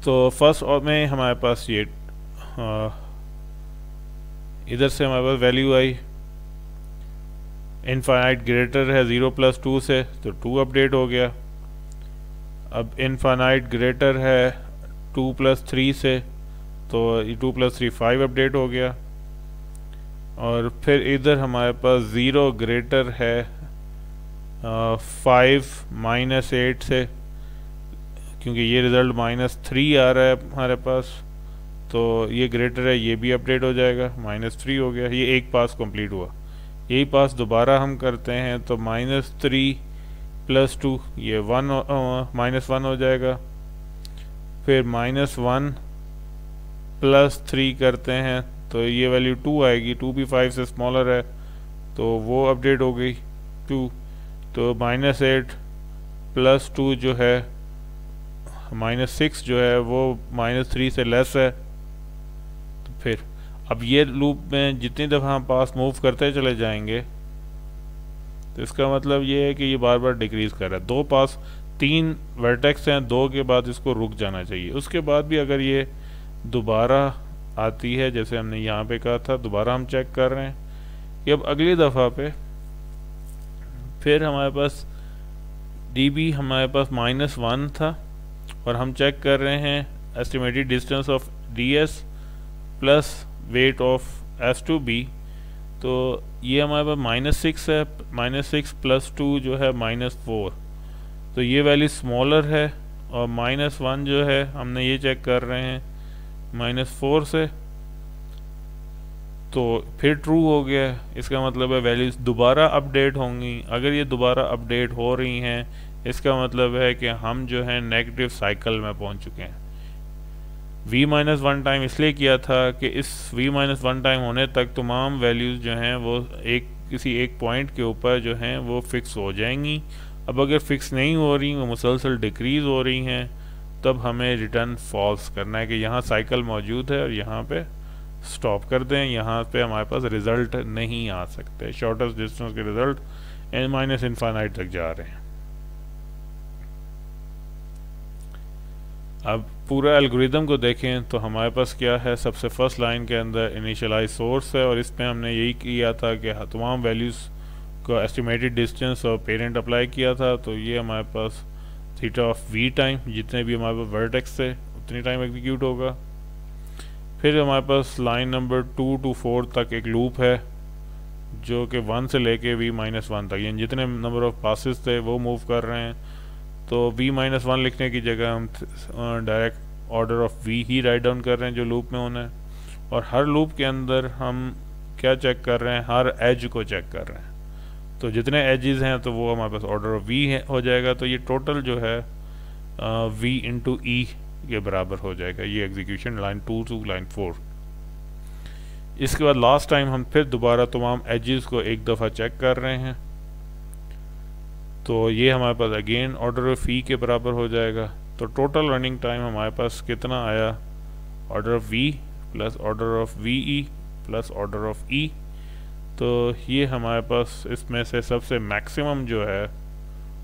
तो फर्स्ट में हमारे पास ये इधर से हमारे पास वैल्यू आई, इनफाइनाइट ग्रेटर है 0 + 2 से, तो 2 अपडेट हो गया। अब इनफाइनाइट ग्रेटर है 2 + 3 से, तो 2 + 3 5 अपडेट हो गया। और फिर इधर हमारे पास 0 ग्रेटर है 5 - 8 से, क्योंकि ये रिज़ल्ट -3 आ रहा है हमारे पास, तो ये ग्रेटर है, ये भी अपडेट हो जाएगा, -3 हो गया। ये एक पास कंप्लीट हुआ। यही पास दोबारा हम करते हैं तो -3 + 2 ये -1 हो जाएगा। फिर -1 + 3 करते हैं तो ये वैल्यू 2 आएगी, 2 भी 5 से स्मॉलर है तो वो अपडेट हो गई 2। तो -8 + 2 जो है -6 जो है वो -3 से लेस है। तो फिर अब ये लूप में जितनी दफ़ा हम पास मूव करते चले जाएंगे तो इसका मतलब ये है कि ये बार बार डिक्रीज़ कर रहा है। 2 पास 3 वर्टेक्स हैं, 2 के बाद इसको रुक जाना चाहिए। उसके बाद भी अगर ये दोबारा आती है, जैसे हमने यहाँ पे कहा था, दोबारा हम चेक कर रहे हैं कि अब अगली दफ़ा पे फिर हमारे पास dB हमारे पास -1 था और हम चेक कर रहे हैं estimated distance of ds plus weight of S to B। तो ये हमारे पास -6 है, -6 + 2 जो है -4, तो ये वैल्यू स्मॉलर है। और -1 जो है हमने ये चेक कर रहे हैं -4 से, तो फिर ट्रू हो गया। इसका मतलब है वैल्यूज दोबारा अपडेट होंगी। अगर ये दोबारा अपडेट हो रही हैं इसका मतलब है कि हम जो है नेगेटिव साइकिल में पहुंच चुके हैं। v-1 टाइम इसलिए किया था कि इस v-1 टाइम होने तक तमाम वैल्यूज़ जो हैं वो किसी एक पॉइंट के ऊपर जो हैं वो फिक्स हो जाएंगी। अब अगर फिक्स नहीं हो रही, वो मुसलसल डिक्रीज़ हो रही हैं, तब हमें रिटर्न फॉल्स करना है कि यहाँ साइकिल मौजूद है और यहाँ पे स्टॉप कर दें। यहाँ पे हमारे पास रिज़ल्ट नहीं आ सकते, शॉर्टेस्ट डिस्टेंस के रिज़ल्ट n-∞ तक जा रहे हैं। अब पूरा एल्गोरिदम को देखें तो हमारे पास क्या है, सबसे फर्स्ट लाइन के अंदर इनिशियलाइज सोर्स है और इसमें हमने यही किया था कि तमाम वैल्यूज़ को एस्टिमेटेड डिस्टेंस और पेरेंट अप्लाई किया था। तो ये हमारे पास थीटा ऑफ v टाइम, जितने भी हमारे पास वर्टेक्स थे उतनी टाइम एग्जीक्यूट होगा। फिर हमारे पास लाइन नंबर 2 to 4 तक एक लूप है जो कि 1 से लेके v-1 तक, यानी जितने नंबर ऑफ पासेस थे वो मूव कर रहे हैं। तो v-1 लिखने की जगह हम direct order of v he write down कर रहे हैं जो लूप में होना है। और हर लूप के अंदर हम क्या चेक कर रहे हैं, हर एज को चेक कर रहे हैं। तो जितने एजेस हैं तो वो हमारे पास ऑर्डर ऑफ v हो जाएगा। तो ये टोटल जो है v × e के बराबर हो जाएगा, ये एग्जीक्यूशन लाइन 2 to लाइन 4। इसके बाद लास्ट टाइम हम फिर दोबारा तमाम एजेस को एक दफ़ा चेक कर रहे हैं। तो ये हमारे पास अगेन ऑर्डर ऑफ e के बराबर हो जाएगा। तो टोटल रनिंग टाइम हमारे पास कितना आया, order of v plus order of ve plus order of e। तो ये हमारे पास इसमें से सबसे मैक्सिमम जो है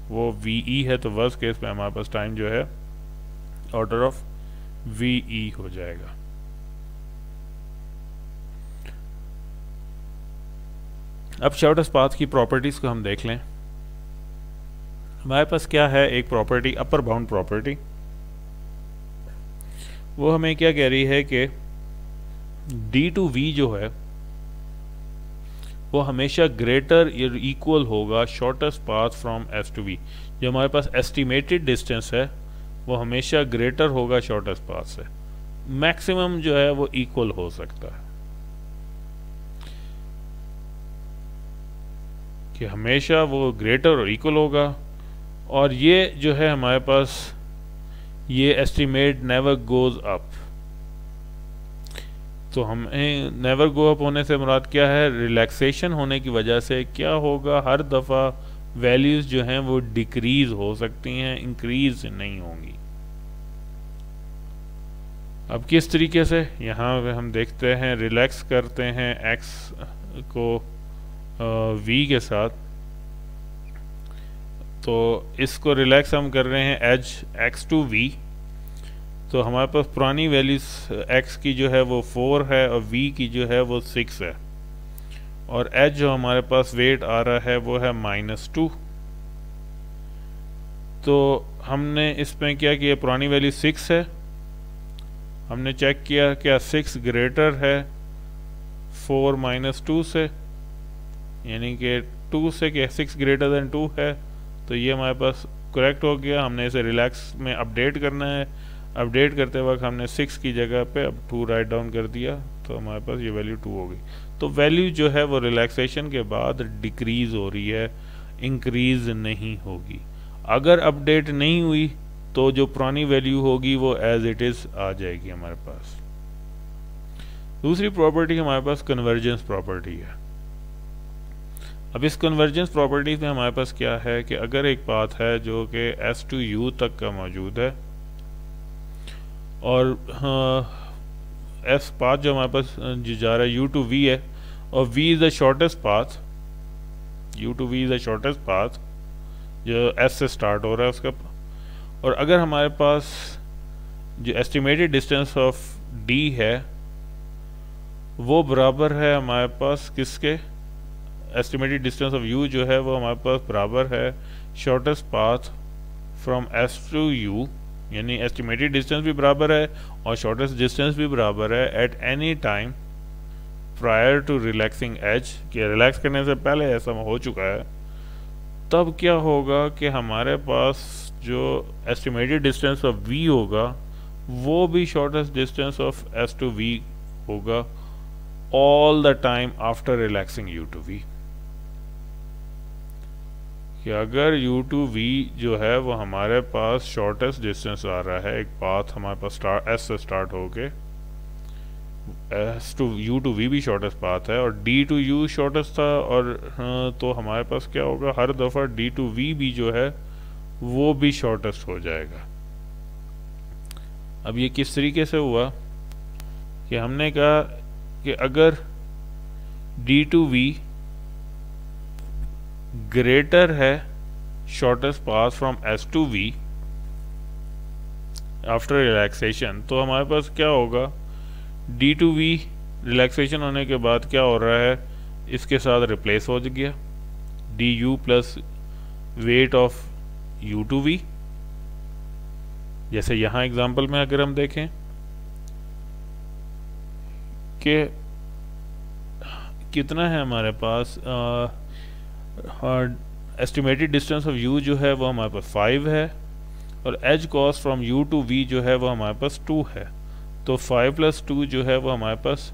वो ve है, तो वर्स्ट केस में हमारे पास टाइम जो है ऑर्डर ऑफ ve हो जाएगा। अब शॉर्टेस्ट पाथ की प्रॉपर्टीज को हम देख लें। हमारे पास क्या है, एक प्रॉपर्टी अपर बाउंड प्रॉपर्टी, वो हमें क्या कह रही है कि d टू v जो है वो हमेशा ग्रेटर या इक्वल होगा shortest path from s to v। जो हमारे पास एस्टिमेटेड डिस्टेंस है वो हमेशा ग्रेटर होगा शॉर्टेस्ट पाथ से, मैक्सिमम जो है वो इक्वल हो सकता है, कि हमेशा वो ग्रेटर और इक्वल होगा। और ये जो है हमारे पास ये एस्टिमेट नेवर गोज अप। तो हमें नेवर गो अप होने से मुराद क्या है, रिलैक्सेशन होने की वजह से क्या होगा, हर दफ़ा वैल्यूज़ जो हैं वो डिक्रीज हो सकती हैं, इंक्रीज नहीं होंगी। अब किस तरीके से, यहाँ पे हम देखते हैं, रिलैक्स करते हैं x को v के साथ। तो इसको रिलैक्स हम कर रहे हैं एज x टू v। तो हमारे पास पुरानी वैल्यूज x की जो है वो 4 है और v की जो है वो 6 है, और h जो हमारे पास वेट आ रहा है वो है -2। तो हमने इसमें क्या किया, पुरानी वैल्यू 6 है, हमने चेक किया क्या 6 ग्रेटर है 4 -2 से, यानी कि 2 से क्या 6 ग्रेटर देन 2 है। तो ये हमारे पास करेक्ट हो गया। हमने इसे रिलैक्स में अपडेट करना है, अपडेट करते वक्त हमने 6 की जगह पे अब 2 राइट डाउन कर दिया, तो हमारे पास ये वैल्यू 2 हो गई। तो वैल्यू जो है वो रिलैक्सेशन के बाद डिक्रीज हो रही है, इंक्रीज नहीं होगी। अगर अपडेट नहीं हुई तो जो पुरानी वैल्यू होगी वो एज इट इज आ जाएगी हमारे पास। दूसरी प्रॉपर्टी हमारे पास कन्वर्जेंस प्रॉपर्टी है। अब इस कन्वर्जेंस प्रॉपर्टी में हमारे पास क्या है कि अगर एक पाथ है जो कि s टू u तक का मौजूद है, और s पाथ जो हमारे पास जो जा रहा है u टू v है, और v is the shortest path, u to v is the shortest path जो s से स्टार्ट हो रहा है उसका। और अगर हमारे पास जो एस्टिमेटेड डिस्टेंस ऑफ d है वो बराबर है हमारे पास किसके, एस्टिमेटेड डिस्टेंस ऑफ u जो है वो हमारे पास बराबर है shortest path from s to u, यानी एस्टिमेटेड डिस्टेंस भी बराबर है और शॉर्टेस्ट डिस्टेंस भी बराबर है at any time prior to relaxing edge, कि रिलैक्स करने से पहले ऐसा हो चुका है। तब क्या होगा कि हमारे पास जो एस्टिमेटेड डिस्टेंस ऑफ v होगा वो भी shortest distance of s to v होगा all the time after relaxing u to v। कि अगर u टू v जो है वो हमारे पास शॉर्टेस्ट डिस्टेंस आ रहा है, एक पाथ हमारे पास s से स्टार्ट होके s to u to v भी शॉर्टेस्ट पाथ है और d टू u शॉर्टेस्ट था, और तो हमारे पास क्या होगा, हर दफ़ा d टू v भी जो है वो भी शॉर्टेस्ट हो जाएगा। अब ये किस तरीके से हुआ कि हमने कहा कि अगर d टू v ग्रेटर है shortest path from s to v after relaxation, तो हमारे पास क्या होगा, d टू v रिलैक्सेशन होने के बाद क्या हो रहा है, इसके साथ रिप्लेस हो गया du plus weight of u to v। जैसे यहाँ एग्जांपल में अगर हम देखें कि कितना है हमारे पास, एस्टिमेटेड डिस्टेंस ऑफ u जो है वो हमारे पास 5 है, और edge cost from u to v जो है वो हमारे पास 2 है। तो 5 प्लस 2 जो है वो हमारे पास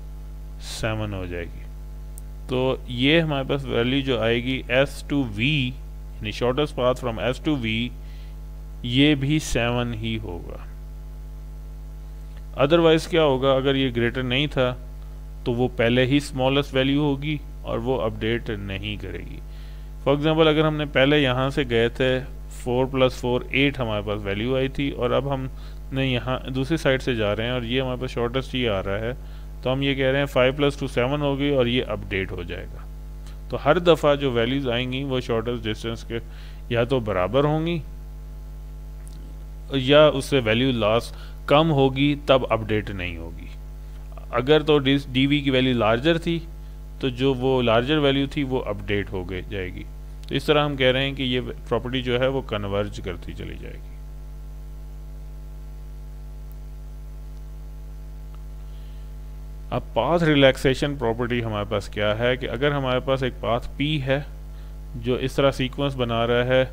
7 हो जाएगी। तो ये हमारे पास वैल्यू जो आएगी s टू v, यानी shortest path from s to v, ये भी 7 ही होगा। अदरवाइज क्या होगा, अगर ये ग्रेटर नहीं था तो वो पहले ही स्मॉलेस्ट वैल्यू होगी और वो अपडेट नहीं करेगी। फॉर एग्जांपल अगर हमने पहले यहाँ से गए थे 4 + 4 8 हमारे पास वैल्यू आई थी, और अब हम नहीं यहाँ दूसरी साइड से जा रहे हैं और ये हमारे पास शॉर्टेस्ट ही आ रहा है, तो हम ये कह रहे हैं 5 + 2 7 होगी और ये अपडेट हो जाएगा। तो हर दफ़ा जो वैल्यूज़ आएंगी वो शॉर्टेस्ट डिस्टेंस के या तो बराबर होंगी या उससे वैल्यू लॉस कम होगी, तब अपडेट नहीं होगी। अगर तो डी की वैल्यू लार्जर थी तो जो वो लार्जर वैल्यू थी वो अपडेट हो गई जाएगी। तो इस तरह हम कह रहे हैं कि ये प्रॉपर्टी जो है वो कन्वर्ज करती चली जाएगी। अब पाथ रिलैक्सेशन प्रॉपर्टी हमारे पास क्या है कि अगर हमारे पास एक पाथ P है जो इस तरह सीक्वेंस बना रहा है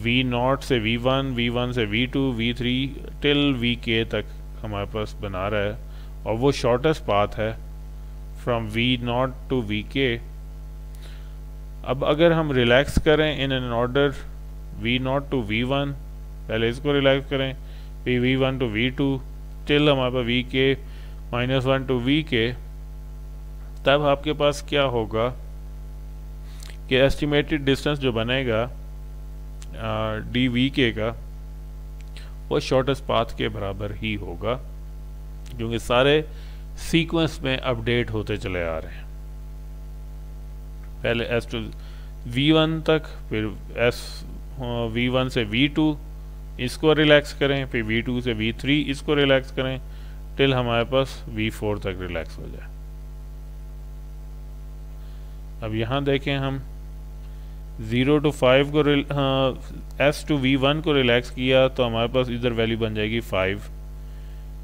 V0 से V1, V1 से V2, V3 टिल Vk तक हमारे पास बना रहा है, और वो शॉर्टेस्ट पाथ है फ्रॉम V0 टू Vk। अब अगर हम रिलैक्स करें in an order V0 to V1, पहले इसको रिलैक्स करें, फिर V1 टू V2 टिल हमारे पास Vk -1 टू Vk, तब आपके पास क्या होगा कि एस्टिमेटेड डिस्टेंस जो बनेगा dVk का वो शॉर्टेस्ट पाथ के बराबर ही होगा, क्योंकि सारे सीक्वेंस में अपडेट होते चले आ रहे हैं। पहले S टू V1 तक, फिर V1 से V2 इसको रिलैक्स करें, फिर V2 से V3 इसको रिलैक्स करें टिल हमारे पास V4 तक रिलैक्स हो जाए। अब यहाँ देखें हम 0 टू 5 को S टू V1 को रिलैक्स किया तो हमारे पास इधर वैल्यू बन जाएगी 5,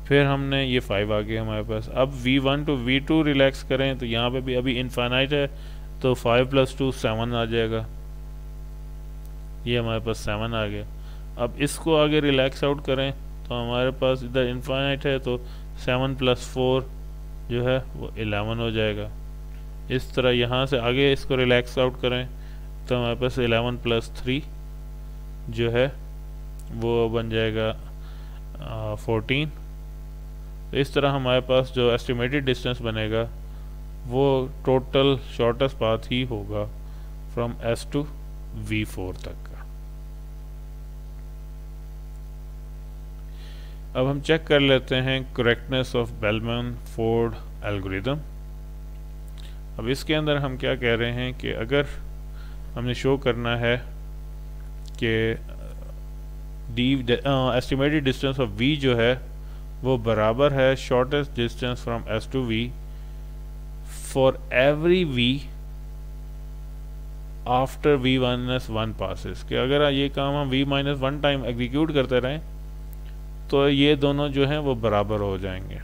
फिर हमने ये 5 आ गया हमारे पास। अब V1 टू V2 रिलैक्स करें तो यहाँ पे भी अभी इनफाइनाइट है, तो 5 + 2 7 आ जाएगा, ये हमारे पास 7 आ गया। अब इसको आगे रिलैक्स आउट करें तो हमारे पास इधर इनफाइनाइट है, तो 7 + 4 जो है वो 11 हो जाएगा। इस तरह यहाँ से आगे इसको रिलैक्स आउट करें तो हमारे पास 11 + 3 जो है वो बन जाएगा 14। तो इस तरह हमारे पास जो एस्टिमेटेड डिस्टेंस बनेगा वो टोटल शॉर्टेस्ट पाथ ही होगा फ्रॉम S टू V4 तक का। अब हम चेक कर लेते हैं करेक्टनेस ऑफ बेलमैन-फोर्ड एल्गोरिथम। अब इसके अंदर हम क्या कह रहे हैं कि अगर हमने शो करना है कि एस्टिमेटेड डिस्टेंस ऑफ V जो है वो बराबर है shortest distance from S to V for every V after V-1 passes, कि अगर ये काम हम V-1 टाइम एग्जीक्यूट करते रहें तो ये दोनों जो हैं वो बराबर हो जाएंगे।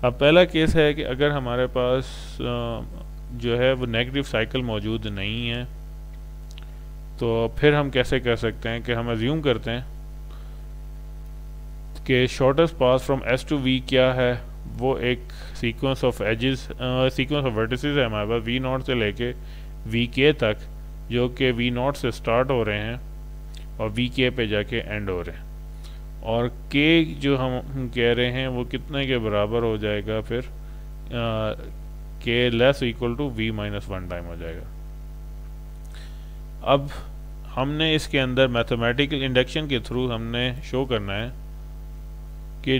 अब पहला केस है कि अगर हमारे पास जो है वो नेगेटिव साइकिल मौजूद नहीं है, तो फिर हम कैसे कर सकते हैं कि हम अज्यूम करते हैं कि shortest path from S to V क्या है, वो एक sequence of edges sequence of vertices है हमारे पास V0 से लेके Vk तक, जो कि V0 से स्टार्ट हो रहे हैं और Vk पे जाके एंड हो रहे हैं, और K जो हम कह रहे हैं वो कितने के बराबर हो जाएगा, फिर K <= V-1 टाइम हो जाएगा। अब हमने इसके अंदर मैथमेटिकल इंडक्शन के थ्रू हमने शो करना है कि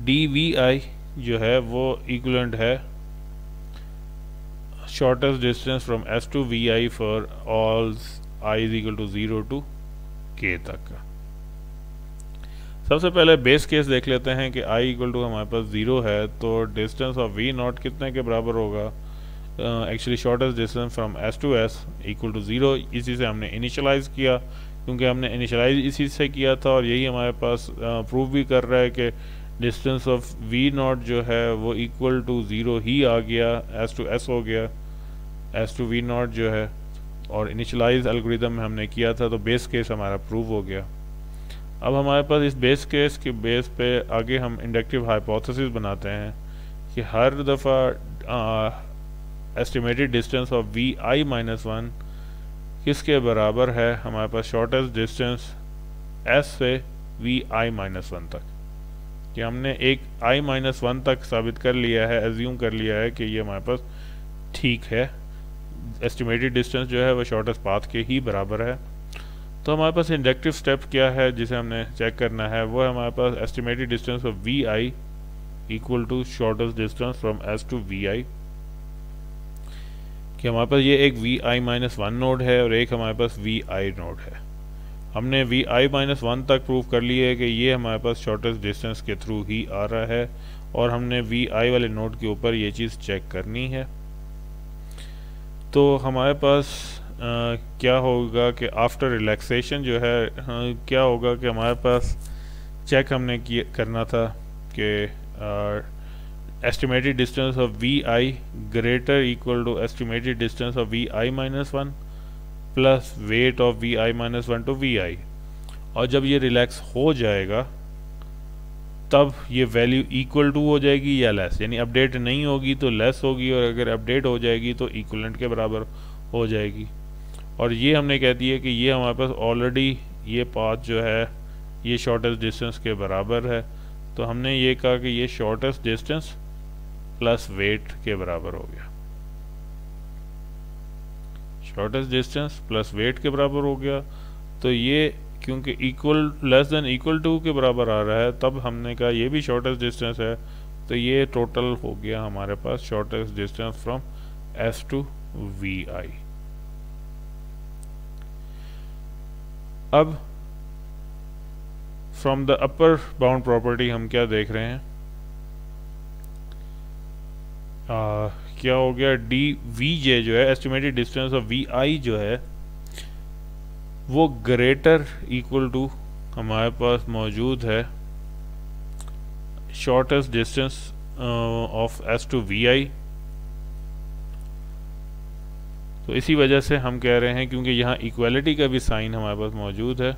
dVi जो है वो इक्वलेंट है shortest distance from S to Vi for all I = 0 to K तक का। सबसे पहले बेस केस देख लेते हैं कि I = हमारे पास 0 है, तो डिस्टेंस ऑफ V0 कितने के बराबर होगा, actually shortest distance from S to S = 0। इसी से हमने इनिशियलाइज किया, क्योंकि हमने इनिशियलाइज इसी से किया था, और यही हमारे पास प्रूव भी कर रहा है कि डिस्टेंस ऑफ V0 जो है वो इक्वल टू 0 ही आ गया, S टू S हो गया, S टू V0 जो है, और इनिशियलाइज एल्गोरिथम में हमने किया था, तो बेस केस हमारा प्रूव हो गया। अब हमारे पास इस बेस केस के बेस पे आगे हम इंडक्टिव हाइपोथेसिस बनाते हैं कि हर दफ़ा एस्टिमेटेड डिस्टेंस ऑफ Vi-1 किसके बराबर है, हमारे पास शॉर्टेस्ट डिस्टेंस S से Vi-1 तक, कि हमने एक I-1 तक साबित कर लिया है, एज्यूम कर लिया है कि ये हमारे पास ठीक है एस्टिमेटेड डिस्टेंस जो है वो शॉर्टेस्ट पाथ के ही बराबर है। तो हमारे पास इंडक्टिव स्टेप क्या है जिसे हमने चेक करना है, वो है हमारे पास estimated distance of v i equal to shortest distance from s to v i, कि हमारे पास ये एक v i minus one node है और एक हमारे पास वी आई नोड है। हमने वी आई माइनस वन तक प्रूव कर लिया है कि ये हमारे पास शॉर्टेस्ट डिस्टेंस के थ्रू ही आ रहा है, और हमने वी आई वाले नोड के ऊपर ये चीज़ चेक करनी है। तो हमारे पास क्या होगा कि आफ्टर रिलैक्सेशन जो है क्या होगा कि हमारे पास चेक हमने करना था कि estimated distance of v i greater equal to estimated distance of v i minus one plus weight of v i minus one to v i, और जब ये रिलैक्स हो जाएगा तब ये वैल्यू इक्वल टू हो जाएगी या लेस, यानी अपडेट नहीं होगी तो लेस होगी, और अगर अपडेट हो जाएगी तो इक्वलेंट के बराबर हो जाएगी। और ये हमने कह दिया कि ये हमारे पास ऑलरेडी ये पाथ जो है ये शॉर्टेस्ट डिस्टेंस के बराबर है, तो हमने ये कहा कि ये शॉर्टेस्ट डिस्टेंस प्लस वेट के बराबर हो गया, शॉर्टेस्ट डिस्टेंस प्लस वेट के बराबर हो गया। तो ये क्योंकि equal less than equal to के बराबर आ रहा है, तब हमने कहा ये भी शॉर्टेस्ट डिस्टेंस है, तो ये टोटल हो गया हमारे पास shortest distance from s to v i. अब from the upper bound property हम क्या देख रहे हैं, क्या हो गया, डी वी जे जो है estimated distance of v i जो है वो ग्रेटर इक्वल टू हमारे पास मौजूद है shortest distance of S to v i. तो इसी वजह से हम कह रहे हैं, क्योंकि यहाँ इक्वालिटी का भी साइन हमारे पास मौजूद है,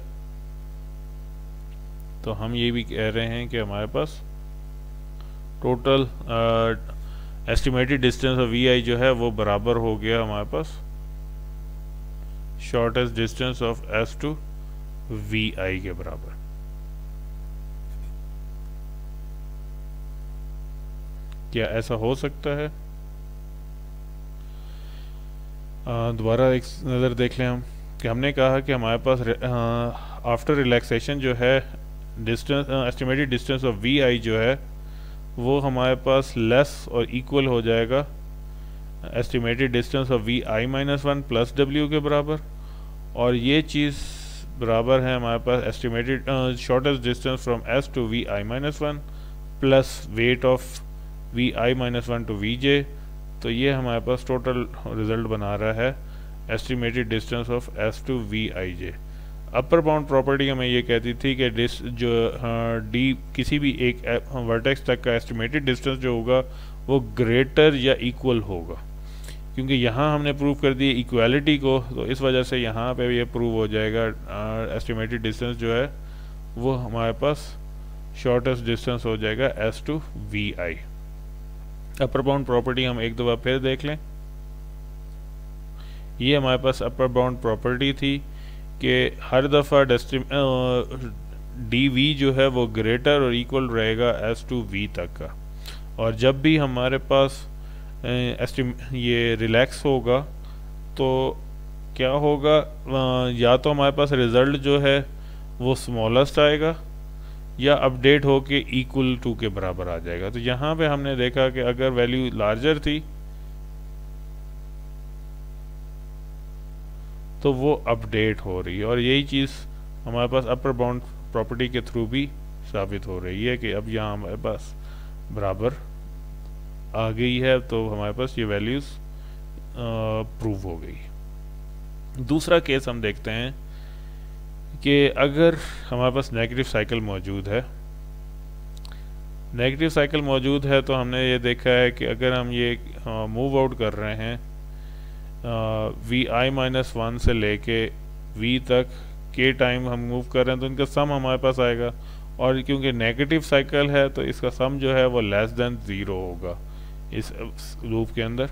तो हम ये भी कह रहे हैं कि हमारे पास total estimated distance of v i जो है वो बराबर हो गया हमारे पास shortest distance of S to v i के बराबर। क्या ऐसा हो सकता है? दोबारा एक नज़र देख लें हम कि हमने कहा कि हमारे पास आफ्टर रिलैक्सेशन जो है distance estimated distance of v i जो है वो हमारे पास लेस और इक्वल हो जाएगा estimated distance of v i minus one plus डब्ल्यू के बराबर, और ये चीज़ बराबर है हमारे पास estimated shortest distance from s to v i minus one plus weight of v i minus one to v j. तो ये हमारे पास टोटल रिजल्ट बना रहा है estimated distance of S to v i j. Upper bound property हमें ये कहती थी कि जो डी किसी भी एक वर्टेक्स तक का एस्टिमेटेड डिस्टेंस जो होगा वो ग्रेटर या इक्वल होगा, क्योंकि यहाँ हमने प्रूव कर दी इक्वालिटी को, तो इस वजह से यहाँ पे ये प्रूव हो जाएगा एस्टिमेटेड डिस्टेंस जो है वो हमारे पास शॉर्टेस्ट डिस्टेंस हो जाएगा s to v i. Upper bound property हम एक दफ़ा फिर देख लें। ये हमारे पास अपर बाउंड प्रॉपर्टी थी कि हर दफ़ा डी वी जो है वो ग्रेटर और इक्वल रहेगा एस टू वी तक का, और जब भी हमारे पास ये रिलैक्स होगा तो क्या होगा, या तो हमारे पास रिज़ल्ट जो है वो स्मॉलेस्ट आएगा या अपडेट होके इक्वल टू के बराबर आ जाएगा। तो यहाँ पे हमने देखा कि अगर वैल्यू लार्जर थी तो वो अपडेट हो रही है, और यही चीज़ हमारे पास अपर बाउंड प्रॉपर्टी के थ्रू भी साबित हो रही है कि अब यहाँ हमारे पास बराबर आ गई है, तो हमारे पास ये वैल्यूज़ प्रूव हो गई। दूसरा केस हम देखते हैं कि अगर हमारे पास नेगेटिव साइकिल मौजूद है, नेगेटिव साइकिल मौजूद है तो हमने ये देखा है कि अगर हम ये मूव आउट कर रहे हैं वी आई माइनस वन से लेके वी तक के टाइम हम मूव कर रहे हैं तो इनका सम हमारे पास आएगा, और क्योंकि नेगेटिव साइकिल है तो इसका सम जो है वो लेस देन ज़ीरो होगा। इस लूप के अंदर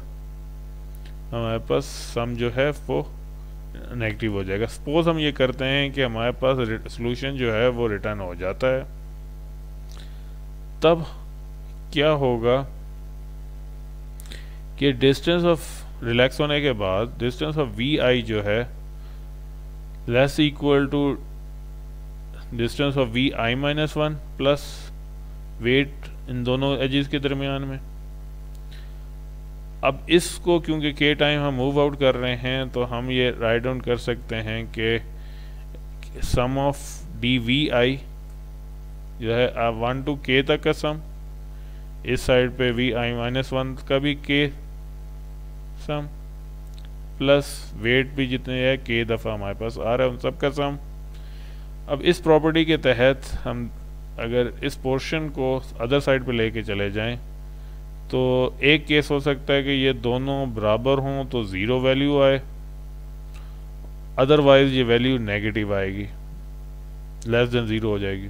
हमारे पास सम जो है वो नेगेटिव हो जाएगा। सपोज हम ये करते हैं कि हमारे पास सोल्यूशन जो है वो रिटर्न हो जाता है, तब क्या होगा कि डिस्टेंस ऑफ रिलैक्स होने के बाद डिस्टेंस ऑफ वी आई जो है less equal to distance of v i minus one plus weight इन दोनों एजेस के दरमियान में। अब इसको क्योंकि के टाइम हम मूव आउट कर रहे हैं तो हम ये राइट डाउन कर सकते हैं कि सम ऑफ डी वी आई जो है 1 to k तक का सम, इस साइड पे वी आई माइनस वन का भी के सम, प्लस वेट भी जितने है के दफ़ा हमारे पास आ रहा है उन सब का सम। अब इस प्रॉपर्टी के तहत हम अगर इस पोर्शन को अदर साइड पे लेके चले जाएं तो एक केस हो सकता है कि ये दोनों बराबर हों तो ज़ीरो वैल्यू आए, अदरवाइज ये वैल्यू नेगेटिव आएगी, लेस देन ज़ीरो हो जाएगी।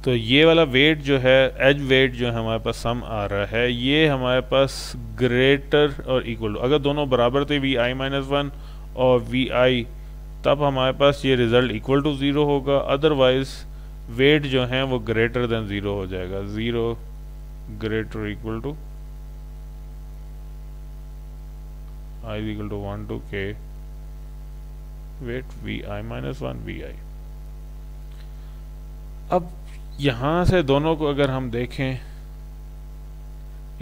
तो ये वाला वेट जो है, एज वेट जो है हमारे पास सम आ रहा है, ये हमारे पास ग्रेटर और इक्वल, अगर दोनों बराबर थे वी आई माइनस वन और वी आई, तब हमारे पास ये रिजल्ट इक्वल टू ज़ीरो होगा, अदरवाइज वेट जो है वो ग्रेटर देन ज़ीरो हो जाएगा। Zero greater equal to i equal to 1 to k weight v i minus one v i. अब यहाँ से दोनों को अगर हम देखें,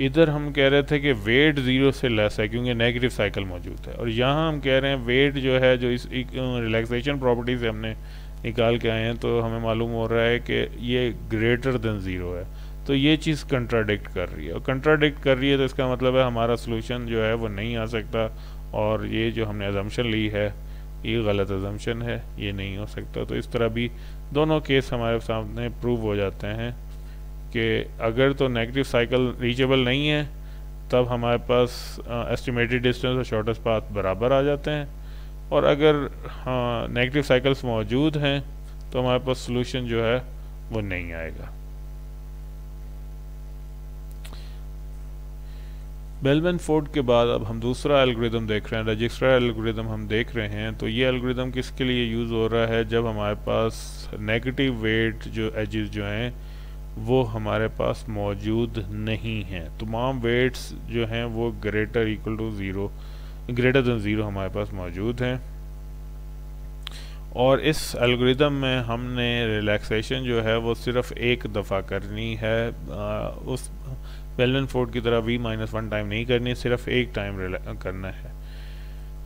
इधर हम कह रहे थे कि वेट ज़ीरो से लेस है क्योंकि नेगेटिव साइकिल मौजूद है, और यहाँ हम कह रहे हैं वेट जो है जो इस रिलैक्सेशन प्रॉपर्टी से हमने निकाल के आए हैं तो हमें मालूम हो रहा है कि ये ग्रेटर देन ज़ीरो है। तो ये चीज़ कंट्राडिक्ट कर रही है, और कंट्राडिक्ट कर रही है तो इसका मतलब है हमारा सॉल्यूशन जो है वो नहीं आ सकता, और ये जो हमने अजम्पशन ली है ये गलत अजम्पशन है, ये नहीं हो सकता। तो इस तरह भी दोनों केस हमारे सामने प्रूव हो जाते हैं कि अगर तो नेगेटिव साइकिल रीचेबल नहीं है तब हमारे पास एस्टिमेटेड डिस्टेंस और शॉर्टेस्ट पाथ बराबर आ जाते हैं, और अगर नेगेटिव साइकिल्स मौजूद हैं तो हमारे पास सॉल्यूशन जो है वो नहीं आएगा। बेलमैन फोर्ड के बाद अब हम दूसरा एल्गोरिदम देख रहे हैं, रजिस्ट्रा एल्गोरिदम हम देख रहे हैं। तो ये एल्गोरिदम किसके लिए यूज़ हो रहा है? जब हमारे पास नेगेटिव वेट जो एजेस जो हैं वो हमारे पास मौजूद नहीं हैं, तमाम वेट्स जो हैं वो greater equal to zero, greater than zero हमारे पास मौजूद हैं। और इस एल्गोरिदम में हमने रिलैक्सेशन जो है वो सिर्फ एक दफ़ा करनी है, उस बेलमैन फोर्ड की तरह वी माइनस वन टाइम नहीं करनी, सिर्फ एक टाइम करना है।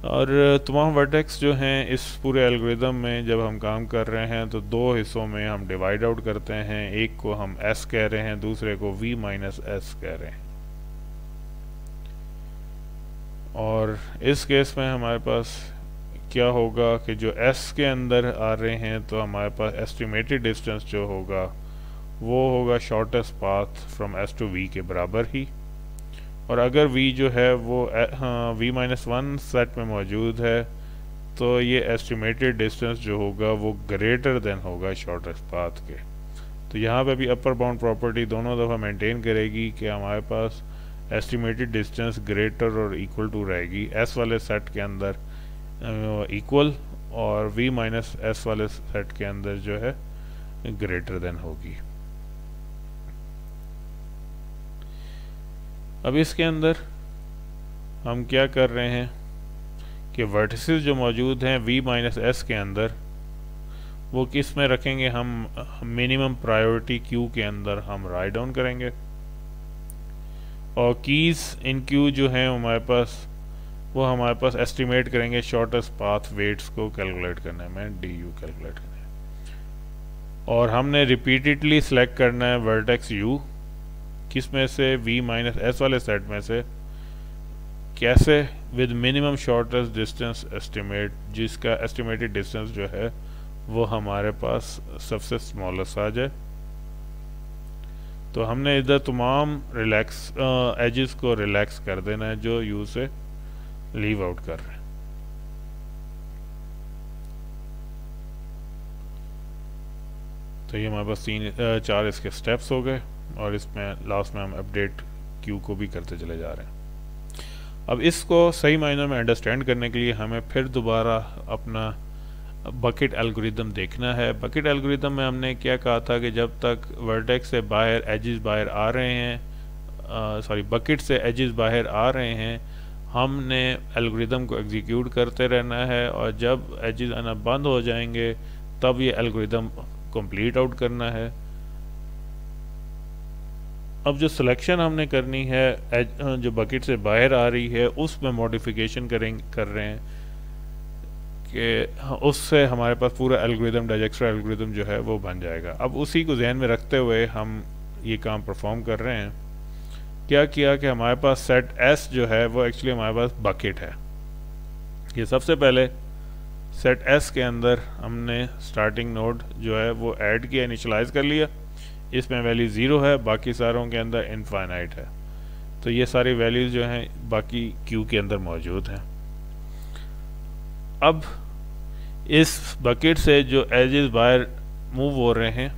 और तमाम वर्टेक्स जो हैं इस पूरे एल्गोरिदम में जब हम काम कर रहे हैं तो दो हिस्सों में हम डिवाइड आउट करते हैं, एक को हम एस कह रहे हैं, दूसरे को वी माइनस एस कह रहे हैं। और इस केस में हमारे पास क्या होगा कि जो एस के अंदर आ रहे हैं तो हमारे पास एस्टिमेटेड डिस्टेंस जो होगा वो होगा shortest path from s to v के बराबर ही, और अगर v जो है वो v माइनस वन सेट में मौजूद है तो ये एस्टिमेटेड डिस्टेंस जो होगा वो ग्रेटर देन होगा शॉर्टेस्ट पाथ के। तो यहाँ पे भी अपर बाउंड प्रॉपर्टी दोनों दफ़ा मेंटेन करेगी कि हमारे पास एस्टिमेटेड डिस्टेंस ग्रेटर और इक्वल टू रहेगी s वाले सेट के अंदर इक्वल, और v माइनस एस वाले सेट के अंदर जो है ग्रेटर देन होगी। अब इसके अंदर हम क्या कर रहे हैं कि वर्टिसेस जो मौजूद हैं v माइनस एस के अंदर वो किस में रखेंगे, हम मिनिमम प्रायोरिटी क्यू के अंदर हम राइट डाउन करेंगे, और कीज़ इन क्यू जो हैं हमारे पास वो हमारे पास एस्टिमेट करेंगे शॉर्टेस्ट पाथ वेट्स को कैलकुलेट करने में, डी यू कैलकुलेट करने में। और हमने रिपीटेडली सिलेक्ट करना है वर्टेक्स u, किस में से, v माइनस एस वाले सेट में से। कैसे? With minimum shortest distance estimate, जिसका एस्टिमेटेड डिस्टेंस जो है वो हमारे पास सबसे स्मॉलेस्ट आ जाए। तो हमने इधर तमाम रिलैक्स एजेस को रिलैक्स कर देना है जो u से लीव आउट कर रहे हैं। तो ये हमारे पास चार इसके स्टेप्स हो गए, और इसमें लास्ट में हम अपडेट क्यू को भी करते चले जा रहे हैं। अब इसको सही मायनों में अंडरस्टैंड करने के लिए हमें फिर दोबारा अपना बकेट एल्गोरिदम देखना है। बकेट एल्गोरिदम में हमने क्या कहा था कि जब तक वर्टेक्स से बाहर एजेस बाहर आ रहे हैं सॉरी बकेट से एजेस बाहर आ रहे हैं, हमने एल्गोरिदम को एग्जीक्यूट करते रहना है, और जब एजेस आना बंद हो जाएंगे तब ये एल्गोरिदम कंप्लीट आउट करना है। अब जो सिलेक्शन हमने करनी है जो बकेट से बाहर आ रही है उसमें मॉडिफिकेशन कर रहे हैं कि उससे हमारे पास पूरा एल्गोरिदम डाइजेक्स्ट्रा एल्गोरिदम जो है वो बन जाएगा। अब उसी को जहन में रखते हुए हम ये काम परफॉर्म कर रहे हैं। क्या किया कि हमारे पास सेट एस जो है वो एक्चुअली हमारे पास बकेट है। ये सबसे पहले सेट एस के अंदर हमने स्टार्टिंग नोड जो है वो ऐड किया, इनिशियलाइज कर लिया। इसमें वैल्यू 0 है, बाकी सारों के अंदर इनफाइनाइट है। तो ये सारी वैल्यूज जो हैं बाकी क्यू के अंदर मौजूद हैं। अब इस बकेट से जो एजेस बाहर मूव हो रहे हैं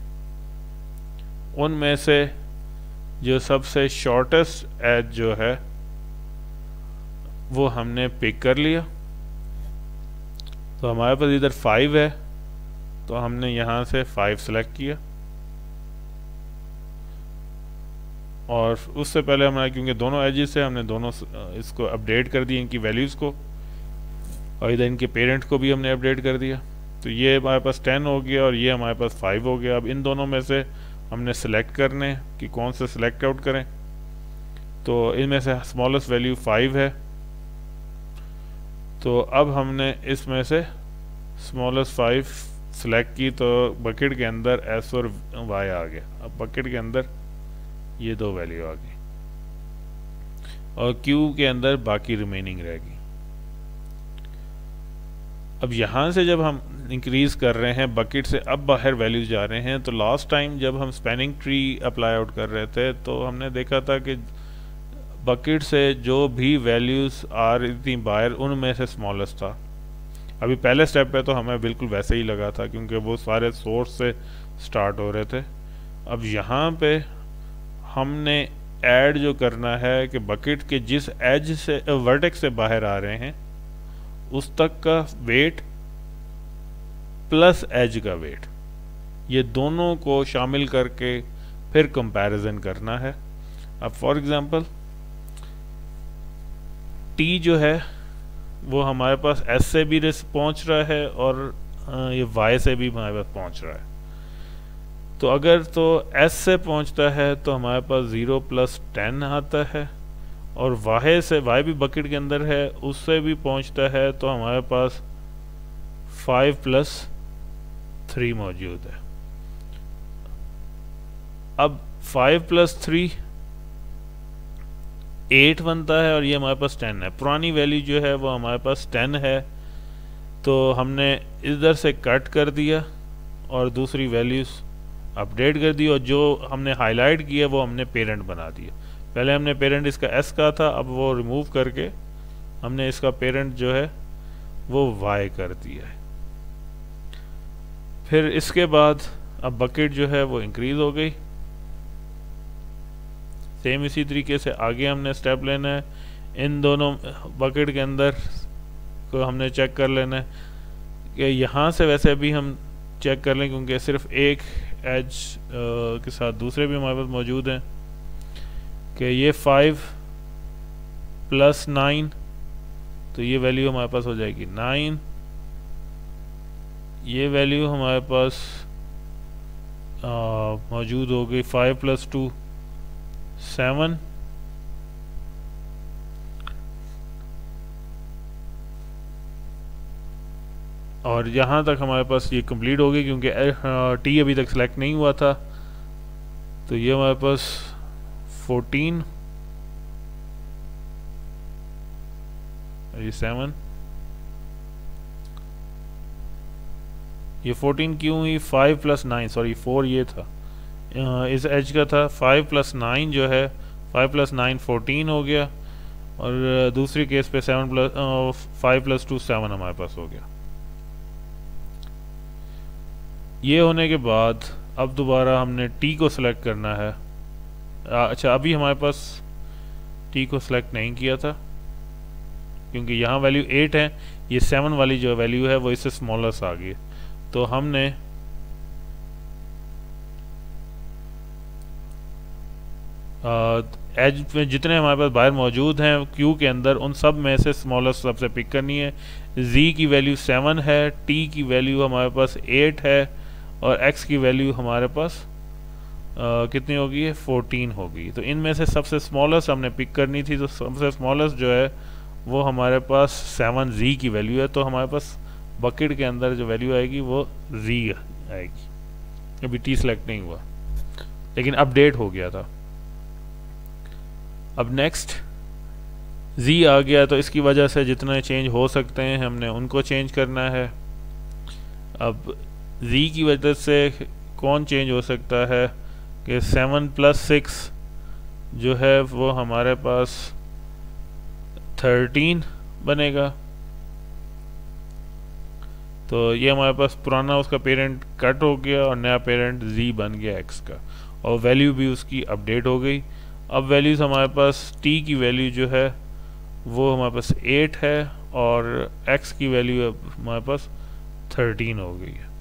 उनमें से जो सबसे शॉर्टेस्ट एज जो है वो हमने पिक कर लिया। तो हमारे पास इधर 5 है, तो हमने यहाँ से 5 सेलेक्ट किया, और उससे पहले हमारा क्योंकि दोनों एजेस से हमने दोनों इसको अपडेट कर दिया, इनकी वैल्यूज़ को, और इधर इनके पेरेंट को भी हमने अपडेट कर दिया। तो ये हमारे पास 10 हो गया और ये हमारे पास 5 हो गया। अब इन दोनों में से हमने सेलेक्ट करने कि कौन से सेलेक्ट आउट करें। तो इनमें से स्मॉलेस्ट वैल्यू 5 है, तो अब हमने इसमें से स्मॉलेस्ट 5 सेलेक्ट की, तो बकेट के अंदर एस और वाई आ गया। अब बकेट के अंदर ये दो वैल्यू आ गई और क्यू के अंदर बाकी रिमेनिंग रहेगी। अब यहाँ से जब हम इंक्रीज कर रहे हैं बकेट से, अब बाहर वैल्यूज जा रहे हैं। तो लास्ट टाइम जब हम स्पैनिंग ट्री अप्लाई आउट कर रहे थे तो हमने देखा था कि बकेट से जो भी वैल्यूज आ रही थी बाहर उनमें से स्मॉलेस्ट था। अभी पहले स्टेप पे तो हमें बिल्कुल वैसे ही लगा था क्योंकि वो सारे सोर्स से स्टार्ट हो रहे थे। अब यहाँ पे हमने ऐड जो करना है कि बकेट के जिस एज से वर्टेक्स से बाहर आ रहे हैं उस तक का वेट प्लस एज का वेट, ये दोनों को शामिल करके फिर कंपैरिजन करना है। अब फॉर एग्जांपल टी जो है वो हमारे पास एस से भी पहुंच रहा है और ये वाई से भी हमारे पास पहुंच रहा है। तो अगर तो एस से पहुंचता है तो हमारे पास 0 + 10 आता है, और वाई से, वाई भी बकेट के अंदर है, उससे भी पहुंचता है तो हमारे पास 5 + 3 मौजूद है। अब 5 + 3 8 बनता है और ये हमारे पास 10 है। पुरानी वैल्यू जो है वो हमारे पास 10 है, तो हमने इधर से कट कर दिया और दूसरी वैल्यूज अपडेट कर दी, और जो हमने हाईलाइट किया वो हमने पेरेंट बना दिया। पहले हमने पेरेंट इसका एस का था, अब वो रिमूव करके हमने इसका पेरेंट जो है वो वाई कर दिया है। फिर इसके बाद अब बकेट जो है वो इंक्रीज हो गई। सेम इसी तरीके से आगे हमने स्टेप लेना है। इन दोनों बकेट के अंदर को हमने चेक कर लेना है कि यहाँ से वैसे भी हम चेक कर लें क्योंकि सिर्फ एक एज के साथ दूसरे भी हमारे पास मौजूद हैं कि ये 5 + 9, तो ये वैल्यू हमारे पास हो जाएगी 9। ये वैल्यू हमारे पास मौजूद हो गई 5 + 2 7, और यहाँ तक हमारे पास ये कंप्लीट हो गई क्योंकि टी अभी तक सिलेक्ट नहीं हुआ था। तो ये हमारे पास 14, ये 7, ये 14 क्यों हुई? 5 + 9, सॉरी 4 ये था, इस एज का था। 5 + 9 जो है 5 + 9 14 हो गया, और दूसरी केस पे 5 + 2 7 हमारे पास हो गया। ये होने के बाद अब दोबारा हमने टी को सिलेक्ट करना है। अच्छा, अभी हमारे पास टी को सिलेक्ट नहीं किया था क्योंकि यहाँ वैल्यू 8 है, ये 7 वाली जो वैल्यू है वो इससे स्मॉलेस्ट आ गई। तो हमने एज में जितने हमारे पास बाहर मौजूद हैं क्यू के अंदर, उन सब में से स्मॉलेस्ट सबसे पिक करनी है। z की वैल्यू 7 है, t की वैल्यू हमारे पास 8 है और x की वैल्यू हमारे पास कितनी होगी है 14 होगी। तो इनमें से सबसे स्मॉलेस्ट हमने पिक करनी थी, तो सबसे स्मॉलेस्ट जो है वो हमारे पास 7z की वैल्यू है। तो हमारे पास बकेट के अंदर जो वैल्यू आएगी वो z आएगी। अभी t सेलेक्ट नहीं हुआ लेकिन अपडेट हो गया था। अब नेक्स्ट z आ गया, तो इसकी वजह से जितने चेंज हो सकते हैं हमने उनको चेंज करना है। अब z की वजह से कौन चेंज हो सकता है कि 7 + 6 जो है वो हमारे पास 13 बनेगा। तो ये हमारे पास पुराना उसका पेरेंट कट हो गया और नया पेरेंट z बन गया x का, और वैल्यू भी उसकी अपडेट हो गई। अब वैल्यूज़ हमारे पास t की वैल्यू जो है वो हमारे पास 8 है और x की वैल्यू हमारे पास 13 हो गई है।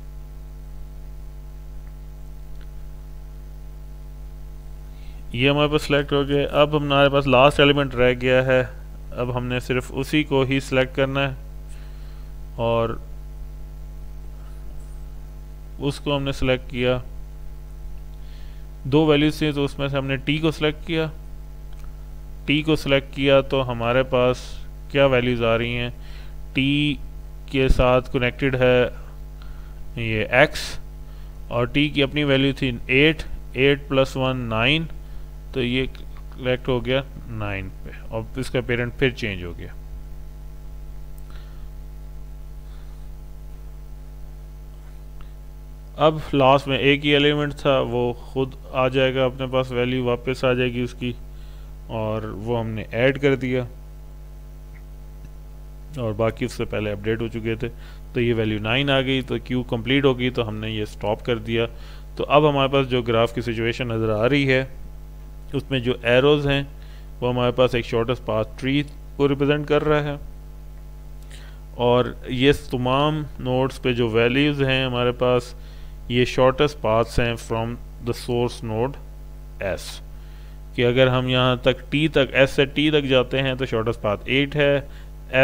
ये हमारे पास सिलेक्ट हो गया। अब हमारे पास लास्ट एलिमेंट रह गया है, अब हमने सिर्फ उसी को ही सिलेक्ट करना है और उसको हमने सिलेक्ट किया। दो वैल्यूज थी तो उसमें से हमने t को सिलेक्ट किया। t को सिलेक्ट किया तो हमारे पास क्या वैल्यूज़ आ रही हैं, t के साथ कनेक्टेड है ये x और t की अपनी वैल्यू थी 8 + 1 9, तो ये कलेक्ट हो गया 9 पे और इसका पेरेंट फिर चेंज हो गया। अब लास्ट में एक ही एलिमेंट था, वो खुद आ जाएगा अपने पास, वैल्यू वापस आ जाएगी उसकी, और वो हमने ऐड कर दिया और बाकी उससे पहले अपडेट हो चुके थे। तो ये वैल्यू 9 आ गई, तो क्यू कंप्लीट होगी, तो हमने ये स्टॉप कर दिया। तो अब हमारे पास जो ग्राफ की सिचुएशन नज़र आ रही है उसमें जो एरोज़ हैं वो हमारे पास एक शॉर्टेस्ट पाथ ट्री को रिप्रेजेंट कर रहा है, और ये तमाम नोड्स पे जो वैल्यूज़ हैं हमारे पास ये शॉर्टेस्ट पाथ्स हैं from the source node s, कि अगर हम यहाँ तक t तक s से t तक जाते हैं तो शॉर्टेस्ट पाथ 8 है,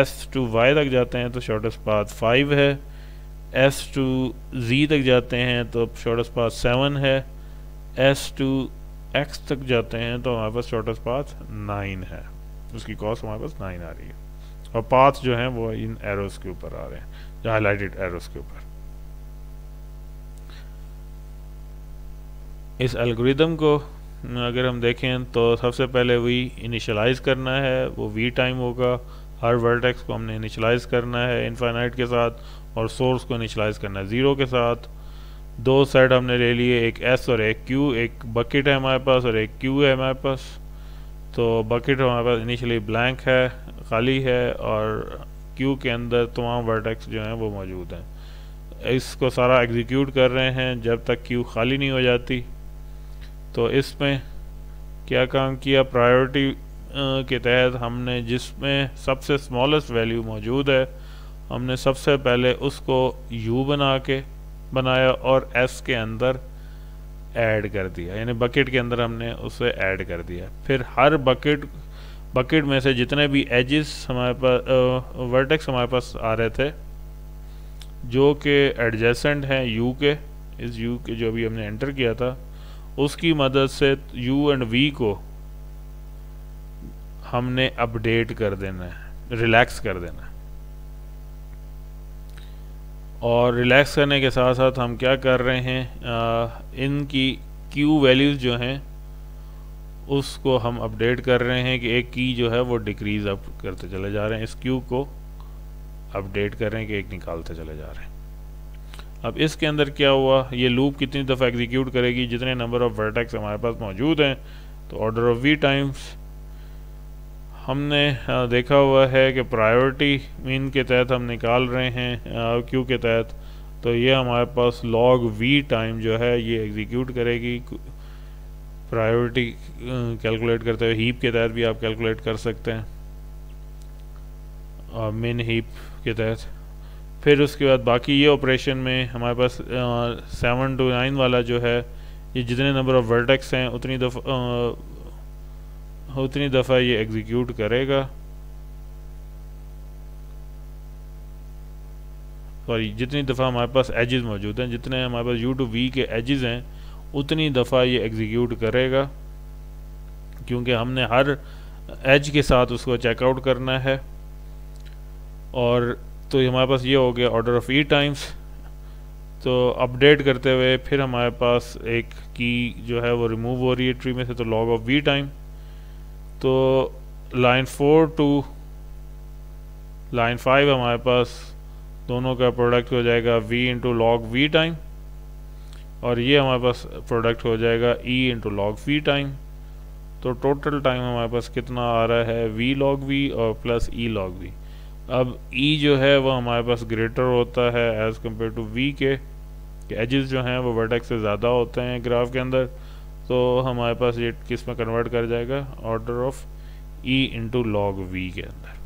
s to y तक जाते हैं तो शॉर्टेस्ट पाथ 5 है, s to z तक जाते हैं तो शॉर्टेस्ट पाथ 7 है, s to x तक जाते हैं तो हमारे पास शॉर्टेस्ट पाथ 9 है। उसकी कॉस्ट हमारे पास 9 आ रही है, और पाथ जो हैं वो इन एरोस के ऊपर आ रहे हैं, जो हाईलाइटेड एरोस के ऊपर। इस एल्गोरिदम को अगर हम देखें तो सबसे पहले वी इनिशियलाइज करना है, वो वी टाइम होगा। हर वर्टेक्स को हमने इनिशियलाइज करना है इनफाइनाइट के साथ, और सोर्स को इनिशियलाइज करना है 0 के साथ। दो सेट हमने ले लिए, एक एस और एक क्यू, एक बकेट है हमारे पास और एक क्यू है हमारे पास। तो बकेट हमारे पास इनिशियली ब्लैंक है, खाली है, और क्यू के अंदर तमाम वर्टेक्स जो हैं वो मौजूद हैं। इसको सारा एग्जीक्यूट कर रहे हैं जब तक क्यू खाली नहीं हो जाती। तो इसमें क्या काम किया, प्रायोरिटी के तहत हमने जिसमें सबसे स्मॉलेस्ट वैल्यू मौजूद है हमने सबसे पहले उसको u बनाया और s के अंदर ऐड कर दिया, यानी बकेट के अंदर हमने उसे ऐड कर दिया। फिर हर बकेट में से जितने भी एजेस हमारे पास वर्टेक्स हमारे पास आ रहे थे जो कि एडजेसेंट हैं u के, इस u के जो अभी हमने एंटर किया था उसकी मदद से u एंड v को हमने अपडेट कर देना है, रिलैक्स कर देना है। और रिलैक्स करने के साथ साथ हम क्या कर रहे हैं, इनकी क्यू वैल्यूज़ जो हैं उसको हम अपडेट कर रहे हैं कि एक की जो है वो डिक्रीज़ अप करते चले जा रहे हैं, इस क्यू को अपडेट कर रहे हैं कि एक निकालते चले जा रहे हैं। अब इसके अंदर क्या हुआ, ये लूप कितनी दफ़ा एग्जीक्यूट करेगी, जितने नंबर ऑफ़ वर्टेक्स हमारे पास मौजूद हैं। तो ऑर्डर ऑफ वी टाइम्स हमने देखा हुआ है कि प्रायोरिटी मीन के तहत हम निकाल रहे हैं क्यू के तहत, तो ये हमारे पास लॉग वी टाइम जो है ये एग्जीक्यूट करेगी प्रायोरिटी कैलकुलेट करते हुए। हीप के तहत भी आप कैलकुलेट कर सकते हैं, और मिन हीप के तहत। फिर उसके बाद बाकी ये ऑपरेशन में हमारे पास 7 to 9 वाला जो है, ये जितने नंबर ऑफ़ वर्टेक्स हैं उतनी दफ़ा उतनी दफ़ा ये एग्जीक्यूट करेगा, सॉरी जितनी दफ़ा हमारे पास एजेस मौजूद हैं, जितने हमारे पास u टू v के एजेस हैं उतनी दफ़ा ये एग्जीक्यूट करेगा, क्योंकि हमने हर एज के साथ उसको चेकआउट करना है। और तो हमारे पास ये हो गया ऑर्डर ऑफ ई टाइम्स। तो अपडेट करते हुए फिर हमारे पास एक की जो है वो रिमूव हो रही है ट्री में से, तो लॉग ऑफ वी टाइम। तो लाइन 4 टू लाइन 5 हमारे पास दोनों का प्रोडक्ट हो जाएगा v into log v time, और ये हमारे पास प्रोडक्ट हो जाएगा e into log v time. तो टोटल टाइम हमारे पास कितना आ रहा है v लॉग v और प्लस e लॉग v। अब e जो है वो हमारे पास ग्रेटर होता है एज़ कम्पेयर टू v के एजेस जो हैं वो वर्टेक्स से ज़्यादा होते हैं ग्राफ के अंदर, तो हमारे पास ये किस में कन्वर्ट कर जाएगा, order of e into log v के अंदर।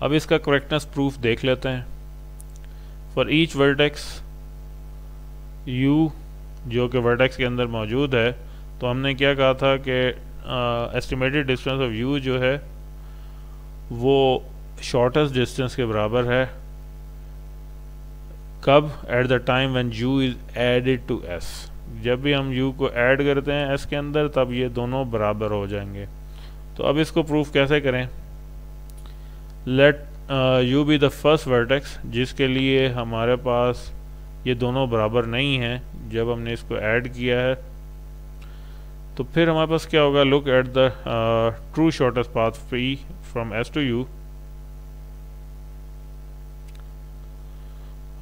अब इसका करेक्टनेस प्रूफ देख लेते हैं। फॉर ईच वर्टेक्स u जो कि वर्टेक्स के अंदर मौजूद है, तो हमने क्या कहा था कि एस्टिमेटेड डिस्टेंस ऑफ u जो है वो शॉर्टेस्ट डिस्टेंस के बराबर है। कब? At the time when u is added to s। जब भी हम u को ऐड करते हैं s के अंदर तब ये दोनों बराबर हो जाएंगे। तो अब इसको प्रूफ कैसे करें? Let u be the first vertex जिसके लिए हमारे पास ये दोनों बराबर नहीं हैं जब हमने इसको ऐड किया है। तो फिर हमारे पास क्या होगा, look at the true shortest path free from s to u।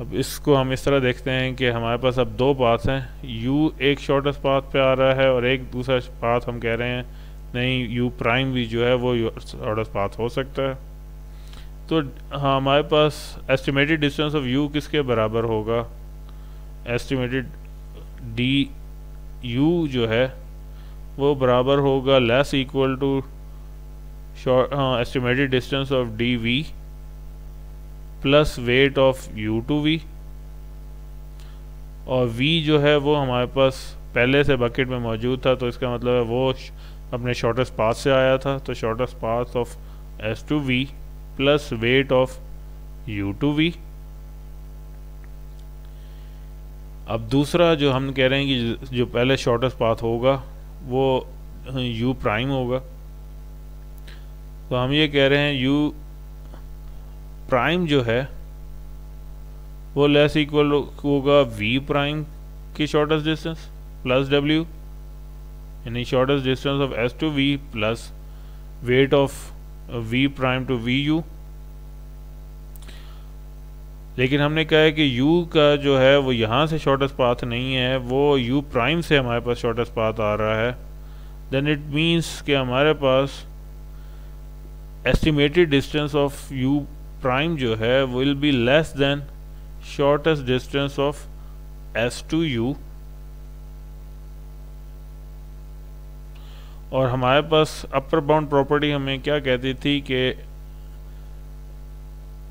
अब इसको हम इस तरह देखते हैं कि हमारे पास अब दो पाथ हैं, u एक शॉर्टेस्ट पाथ पे आ रहा है और एक दूसरा पाथ हम कह रहे हैं नहीं u प्राइम भी जो है वो शॉर्टेस्ट पाथ हो सकता है। तो हमारे पास एस्टिमेटेड डिस्टेंस ऑफ u किसके बराबर होगा, एस्टिमेटेड डी u जो है वो बराबर होगा less equal to estimated distance of D V plus weight of u to v। और v जो है वो हमारे पास पहले से बकेट में मौजूद था, तो इसका मतलब है वो अपने शॉर्टेस्ट पाथ से आया था। तो shortest path of s to v plus weight of u to v। अब दूसरा जो हम कह रहे हैं कि जो पहले शॉर्टेस्ट पाथ होगा वो u प्राइम होगा, तो हम ये कह रहे हैं u प्राइम जो है वो लेस इक्वल होगा v प्राइम की शॉर्टेस्ट डिस्टेंस प्लस w, यानी shortest distance of s to v plus weight of v prime to vu। लेकिन हमने कहा है कि u का जो है वो यहाँ से शॉर्टेस्ट पाथ नहीं है, वो u प्राइम से हमारे पास शॉर्टेस्ट पाथ आ रहा है। देन इट मीन्स कि हमारे पास estimated distance of u prime जो है will be less than shortest distance of s to u। और हमारे पास अपर बाउंड प्रॉपर्टी हमें क्या कहती थी कि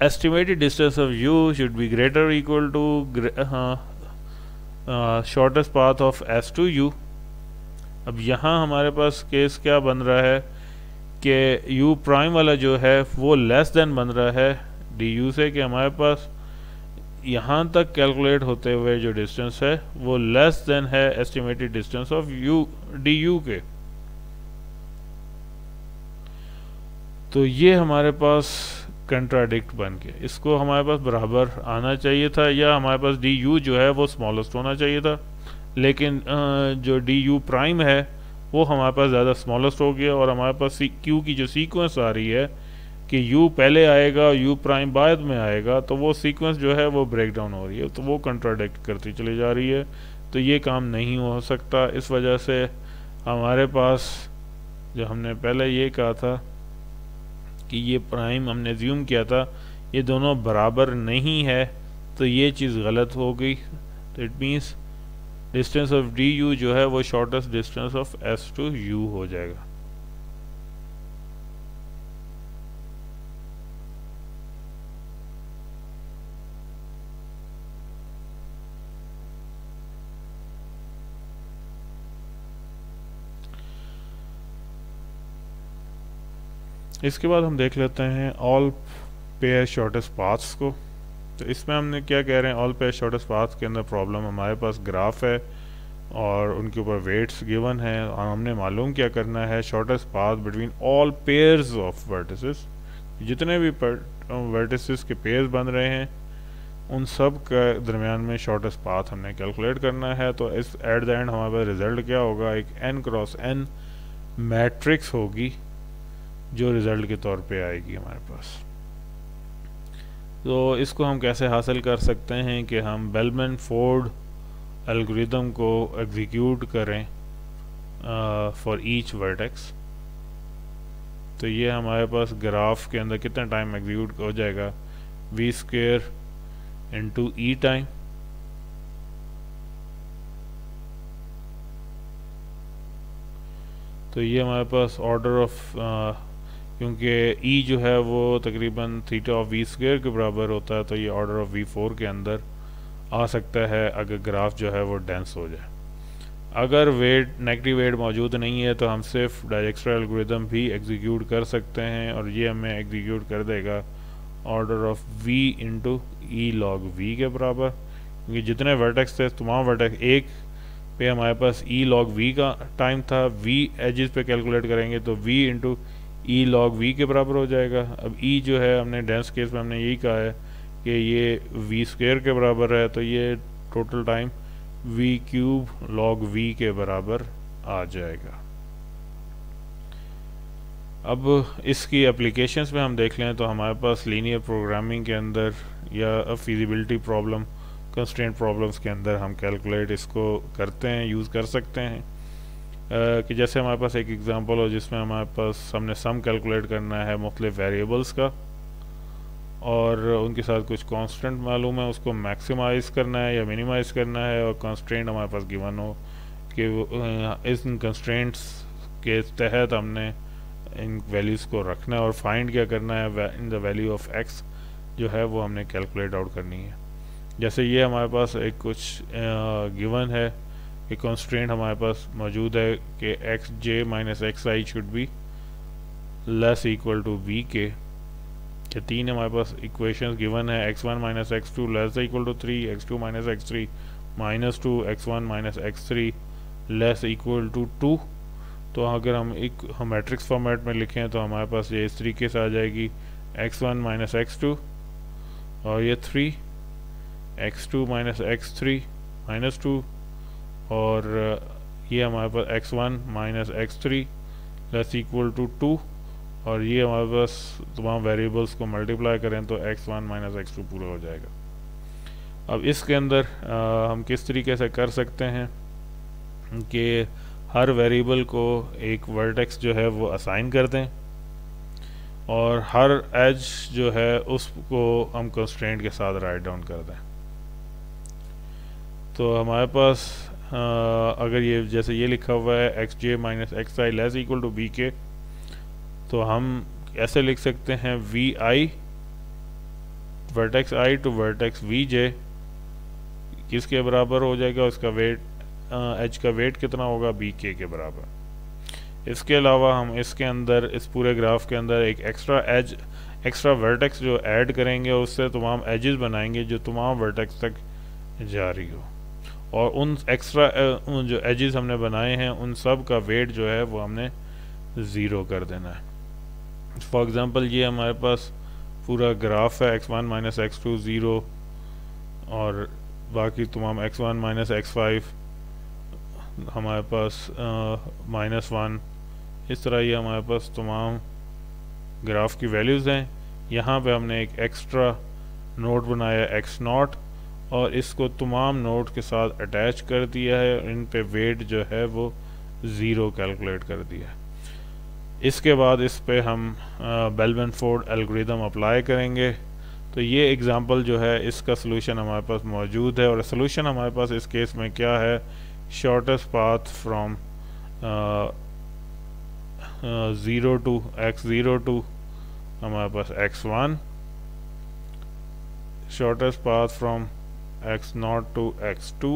estimated distance of u should be greater or equal to shortest path of s to u। अब यहाँ हमारे पास केस क्या बन रहा है कि u प्राइम वाला जो है वो लेस देन बन रहा है du से, कि हमारे पास यहाँ तक कैलकुलेट होते हुए जो डिस्टेंस है वो लेस देन है estimated distance of u du के। तो ये हमारे पास कंट्राडिक्ट बन के इसको हमारे पास बराबर आना चाहिए था, या हमारे पास डी यू जो है वो स्मॉलेस्ट होना चाहिए था। लेकिन जो डी यू प्राइम है वो हमारे पास ज़्यादा स्मॉलेस्ट हो गया, और हमारे पास क्यू की जो सीक्वेंस आ रही है कि यू पहले आएगा यू प्राइम बाद में आएगा, तो वो सीक्वेंस जो है वो ब्रेक डाउन हो रही है, तो वो कंट्राडिक्ट करती चली जा रही है। तो ये काम नहीं हो सकता। इस वजह से हमारे पास जो हमने पहले ये कहा था कि ये प्राइम हमने ज्यूम किया था ये दोनों बराबर नहीं है, तो ये चीज़ गलत हो गई। तो it means distance of D U जो है वो shortest distance of S to U हो जाएगा। इसके बाद हम देख लेते हैं ऑल पेयर शॉर्टेस्ट पाथ्स को। तो इसमें हमने क्या कह रहे हैं, ऑल पेयर शॉर्टेस्ट पाथ्स के अंदर प्रॉब्लम हमारे पास ग्राफ है और उनके ऊपर वेट्स गिवन है और हमने मालूम क्या करना है, shortest path between all pairs of vertices, जितने भी वर्टिसेस के पेयर्स बन रहे हैं उन सब के दरमियान में शॉर्टेस्ट पाथ हमने कैलकुलेट करना है। तो इस एट द एंड हमारे पास रिजल्ट क्या होगा, एक n क्रॉस n मैट्रिक्स होगी जो रिजल्ट के तौर पे आएगी हमारे पास। तो इसको हम कैसे हासिल कर सकते हैं कि हम बेलमैन फोर्ड एल्गोरिथम को एग्जीक्यूट करें फॉर ईच वर्टेक्स। तो ये हमारे पास ग्राफ के अंदर कितना टाइम एग्जीक्यूट हो जाएगा, v स्क्वेयर इंटू ई टाइम। तो ये हमारे पास ऑर्डर ऑफ, क्योंकि ई जो है वो तकरीबन थीटा ऑफ वी स्क्वेयर के बराबर होता है, तो ये ऑर्डर ऑफ v4 के अंदर आ सकता है अगर ग्राफ जो है वो डेंस हो जाए। अगर वेट नेगेटिव वेट मौजूद नहीं है तो हम सिर्फ डायजेक्स्ट्रा एल्गोरिथम भी एग्जीक्यूट कर सकते हैं और ये हमें एग्जीक्यूट कर देगा order of v into E log v के बराबर, क्योंकि जितने वर्टेक्स थे तमाम वर्टेक्स एक पे हमारे पास ई लॉग v का टाइम था, v एजेस पे कैलकुलेट करेंगे तो v इंटू ई लॉग v के बराबर हो जाएगा। अब e जो है हमने डेंस केस में हमने यही कहा है कि ये v स्क्वेयर के बराबर है, तो ये total time v cube log v के बराबर आ जाएगा। अब इसकी एप्लीकेशंस में हम देख लें तो हमारे पास लीनियर प्रोग्रामिंग के अंदर या फिजिबिलिटी प्रॉब्लम, कंस्ट्रेंट प्रॉब्लम्स के अंदर हम कैलकुलेट इसको करते हैं, यूज़ कर सकते हैं। कि जैसे हमारे पास एक एग्जांपल हो जिसमें हमारे पास हमने सम कैलकुलेट करना है मुख्तलिफ वेरिएबल्स का और उनके साथ कुछ कांस्टेंट मालूम है, उसको मैक्सिमाइज करना है या मिनिमाइज करना है और कंस्ट्रेंट हमारे पास गिवन हो कि इस कंस्ट्रेंट्स के तहत हमने इन वैल्यूज़ को रखना है और फाइंड क्या करना है, in the value of x जो है वो हमने कैलकुलेट आउट करनी है। जैसे ये हमारे पास एक कुछ गिवन है कि कंस्ट्रेंट हमारे पास मौजूद है कि xj minus xi should be less equal to v के। तीन हमारे पास इक्वेशंस गिवन है, x1 minus x2 less equal to 3, x2 minus x3 minus 2, x1 minus x3 less equal to 2। तो अगर हम मैट्रिक्स फॉर्मेट में लिखें तो हमारे पास ये इस तरीके से आ जाएगी, x1 माइनस x2 और ये 3, x2 माइनस x3 माइनस 2 और ये हमारे पास x1 minus x3 less equal to 2 और ये हमारे पास तमाम वेरिएबल्स को मल्टीप्लाई करें तो x1 माइनस x2 पूरा हो जाएगा। अब इसके अंदर हम किस तरीके से कर सकते हैं कि हर वेरिएबल को एक वर्टेक्स जो है वो असाइन कर दें और हर एज जो है उसको हम कंस्ट्रेंट के साथ राइट डाउन कर दें। तो हमारे पास अगर ये जैसे ये लिखा हुआ है xj minus xi less equal to b के, तो हम ऐसे लिख सकते हैं vi vertex i to vertex vj किसके बराबर हो जाएगा, उसका वेट एज का वेट कितना होगा, bk के बराबर। इसके अलावा हम इसके अंदर इस पूरे ग्राफ के अंदर एक एक्स्ट्रा वर्टेक्स जो ऐड करेंगे, उससे तमाम एजेस बनाएंगे जो तमाम वर्टेक्स तक जा रही हो और उन एक्स्ट्रा जो एजेस हमने बनाए हैं उन सब का वेट जो है वो हमने 0 कर देना है। फॉर एग्जांपल ये हमारे पास पूरा ग्राफ है, x1 माइनस x2 0 और बाकी तमाम x1 माइनस x5 हमारे पास -1, इस तरह ये हमारे पास तमाम ग्राफ की वैल्यूज़ हैं। यहाँ पे हमने एक एक्स्ट्रा नोड बनाया x0 और इसको तमाम नोड के साथ अटैच कर दिया है, इन पे वेट जो है वो 0 कैलकुलेट कर दिया है। इसके बाद इस पे हम बेलमैन फोर्ड एल्गोरिथम अप्लाई करेंगे। तो ये एग्जांपल जो है इसका सलूशन हमारे पास मौजूद है और सलूशन हमारे पास इस केस में क्या है, shortest path from 0 to x0 to हमारे पास x1, shortest path from x0 to x2,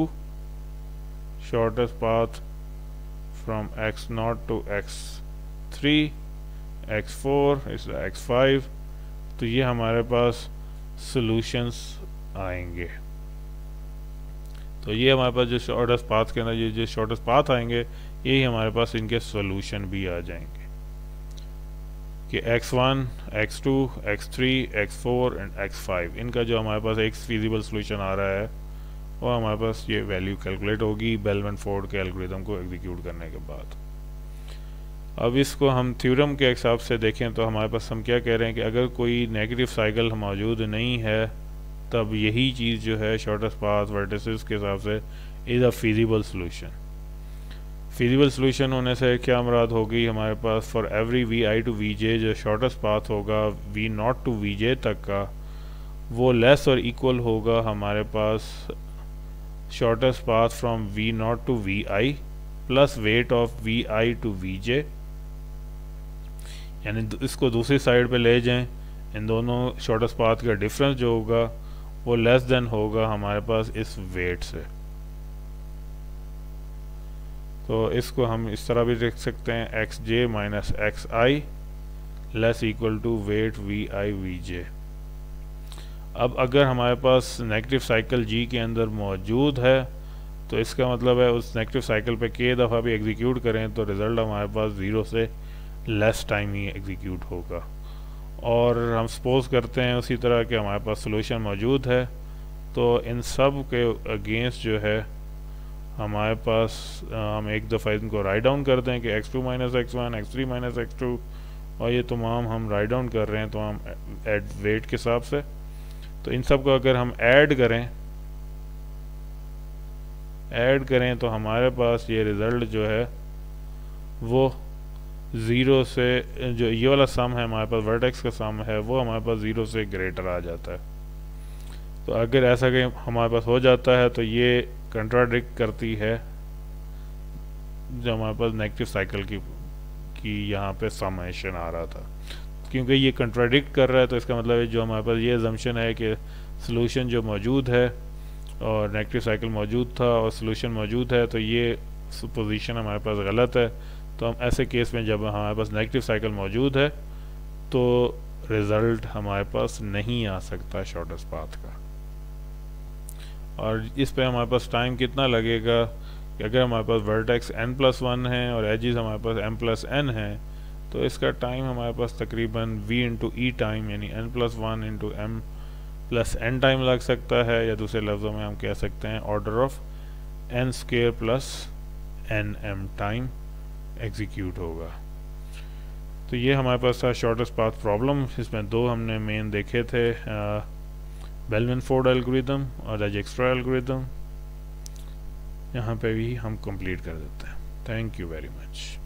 shortest path from x0 to x3 x4 इस x5, तो ये हमारे पास सॉल्यूशंस आएंगे। तो ये हमारे पास जो शॉर्टेस्ट पाथ के अंदर ये जो शॉर्टेस्ट पाथ आएंगे, यही हमारे पास इनके सॉल्यूशन भी आ जाएंगे कि x1, x2, x3, x4 and x5, इनका जो हमारे पास एक फीजिबल सॉल्यूशन आ रहा है वो हमारे पास ये वैल्यू कैलकुलेट होगी बेलमैन फोर्ड के एल्गोरिथम को एग्जीक्यूट करने के बाद। अब इसको हम थ्योरम के हिसाब से देखें तो हमारे पास हम क्या कह रहे हैं कि अगर कोई नेगेटिव साइकिल मौजूद नहीं है तब यही चीज़ जो है शॉर्टेस्ट पाथ वर्टिसेस के हिसाब से is a feasible solution. Feasible solution होने से क्या मुराद होगी, हमारे पास for every v i to v j जो शॉर्टेस्ट पाथ होगा v naught to v j तक का, वो लेस और इक्वल होगा हमारे पास shortest path from v naught to v i plus weight of v i to v j, यानी इसको दूसरी साइड पे ले जाएं, इन दोनों शॉर्टेस्ट पाथ का डिफरेंस जो होगा वो लेस देन होगा हमारे पास इस वेट से। तो इसको हम इस तरह भी लिख सकते हैं x j minus x i less equal to weight v i v j. अब अगर हमारे पास नेगेटिव साइकिल जी के अंदर मौजूद है तो इसका मतलब है उस नेगेटिव साइकिल पे कई दफ़ा भी एग्जीक्यूट करें तो रिज़ल्ट हमारे पास ज़ीरो से लेस टाइम ही एग्जीक्यूट होगा। और हम सपोज करते हैं उसी तरह कि हमारे पास सोल्यूशन मौजूद है, तो इन सब के अगेंस्ट जो है हमारे पास हम एक दफ़ा इनको राइट डाउन कर दें कि x2 minus x1, x3 minus x2, और ये तमाम हम राइट डाउन कर रहे हैं तो हम एड वेट के हिसाब से। तो इन सब को अगर हम ऐड करें तो हमारे पास ये रिज़ल्ट जो है वो ज़ीरो से, जो ये वाला सम है हमारे पास वर्टेक्स का सम है, वो हमारे पास ज़ीरो से ग्रेटर आ जाता है। तो अगर ऐसा कहीं हमारे पास हो जाता है तो ये कंट्राडिक्ट करती है जो हमारे पास नेगेटिव साइकिल की यहाँ पे समेशन आ रहा था। क्योंकि ये कंट्राडिक्ट कर रहा है तो इसका मतलब है जो हमारे पास ये अजम्पशन है कि सॉल्यूशन जो मौजूद है और नेगेटिव साइकिल मौजूद था और सॉल्यूशन मौजूद है, तो ये सुपोजिशन हमारे पास गलत है। तो हम ऐसे केस में जब हमारे पास नेगेटिव साइकिल मौजूद है तो रिज़ल्ट हमारे पास नहीं आ सकता शॉर्टेस्ट पाथ का। और इस पे हमारे पास टाइम कितना लगेगा कि अगर हमारे पास वर्टेक्स n+1 है और एजेस हमारे पास m+n है तो इसका टाइम हमारे पास तकरीबन v इंटू ई टाइम यानी n+1 इंटू m+n टाइम लग सकता है, या दूसरे लफ्ज़ों में हम कह सकते हैं order of n² plus nm time execute होगा। तो ये हमारे पास था शॉर्टेस्ट पाथ प्रॉब्लम, इसमें दो हमने मेन देखे थे, बेलमैन फोर्ड एल्गोरिथम और रजिस्ट्रा एल्गोरिथम। यहाँ पे भी हम कंप्लीट कर देते हैं। Thank you very much.